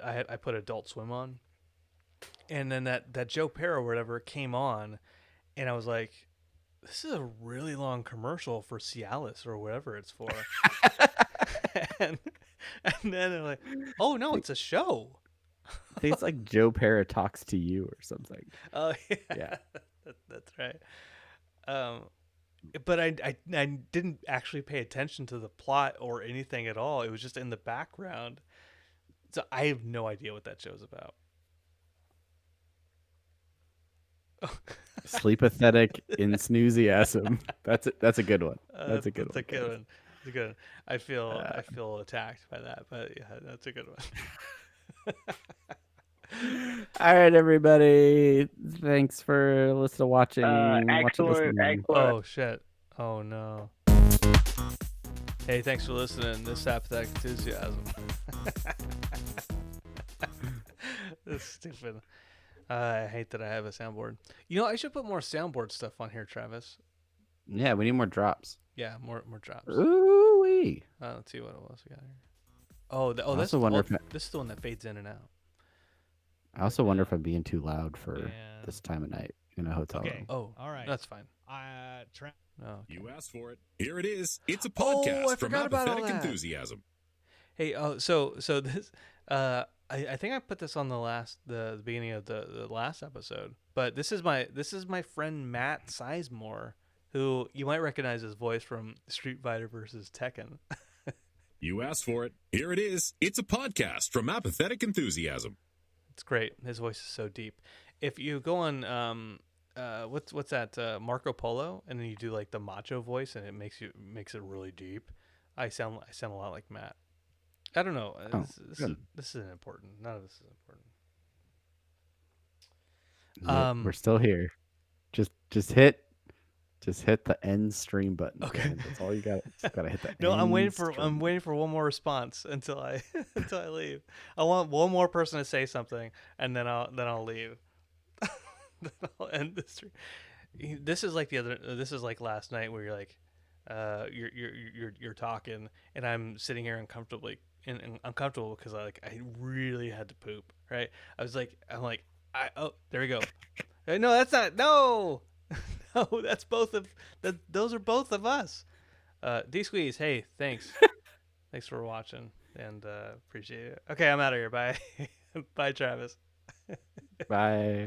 I put Adult Swim on, and then that Joe Pera or whatever came on, and I was like, this is a really long commercial for Cialis or whatever it's for. and then I'm like, oh no, it's a show. I think it's like Joe Pera talks to you or something. Oh Yeah. That's right. But I didn't actually pay attention to the plot or anything at all. It was just in the background. So I have no idea what that show's about. Sleepathetic enthusiasm. That's a good one. That's a good one. It's a good one. I feel attacked by that, but yeah, that's a good one. All right, everybody. Thanks for listening, watching. Excellent. Oh shit. Oh no. Hey, thanks for listening. This is Apathetic Enthusiasm. This is stupid. I hate that I have a soundboard. I should put more soundboard stuff on here, Travis. Yeah, we need more drops. Yeah, more drops. Ooh-wee. Let's see what else we got here. Oh, this is the one that fades in and out. I also wonder if I'm being too loud for this time of night in a hotel room. Oh, all right. That's fine. Okay. You asked for it. Here it is. It's a podcast I from forgot about all Apathetic that. Enthusiasm. Hey, so this, I think I put this on the beginning of the last episode, but this is my friend Matt Sizemore, who you might recognize his voice from Street Fighter versus Tekken. You asked for it. Here it is. It's a podcast from Apathetic Enthusiasm. It's great. His voice is so deep. If you go on what's that Marco Polo, and then you do like the macho voice, and it makes it really deep. I sound a lot like Matt. I don't know. This isn't important. None of this is important. We're still here. Just hit the end stream button. Okay. Brandon. That's all you got. Just gotta hit the No, I'm waiting stream. for one more response until I leave. I want one more person to say something, and then I'll leave. Then I'll end the stream. This is like This is like last night where you're like, you're talking, and I'm sitting here uncomfortable because I really had to poop. Right? I'm like, there we go. No, that's not. No. No, that's those are both of us. D Squeeze, hey, thanks. Thanks for watching, and appreciate it. Okay, I'm out of here. Bye. Bye, Travis. Bye.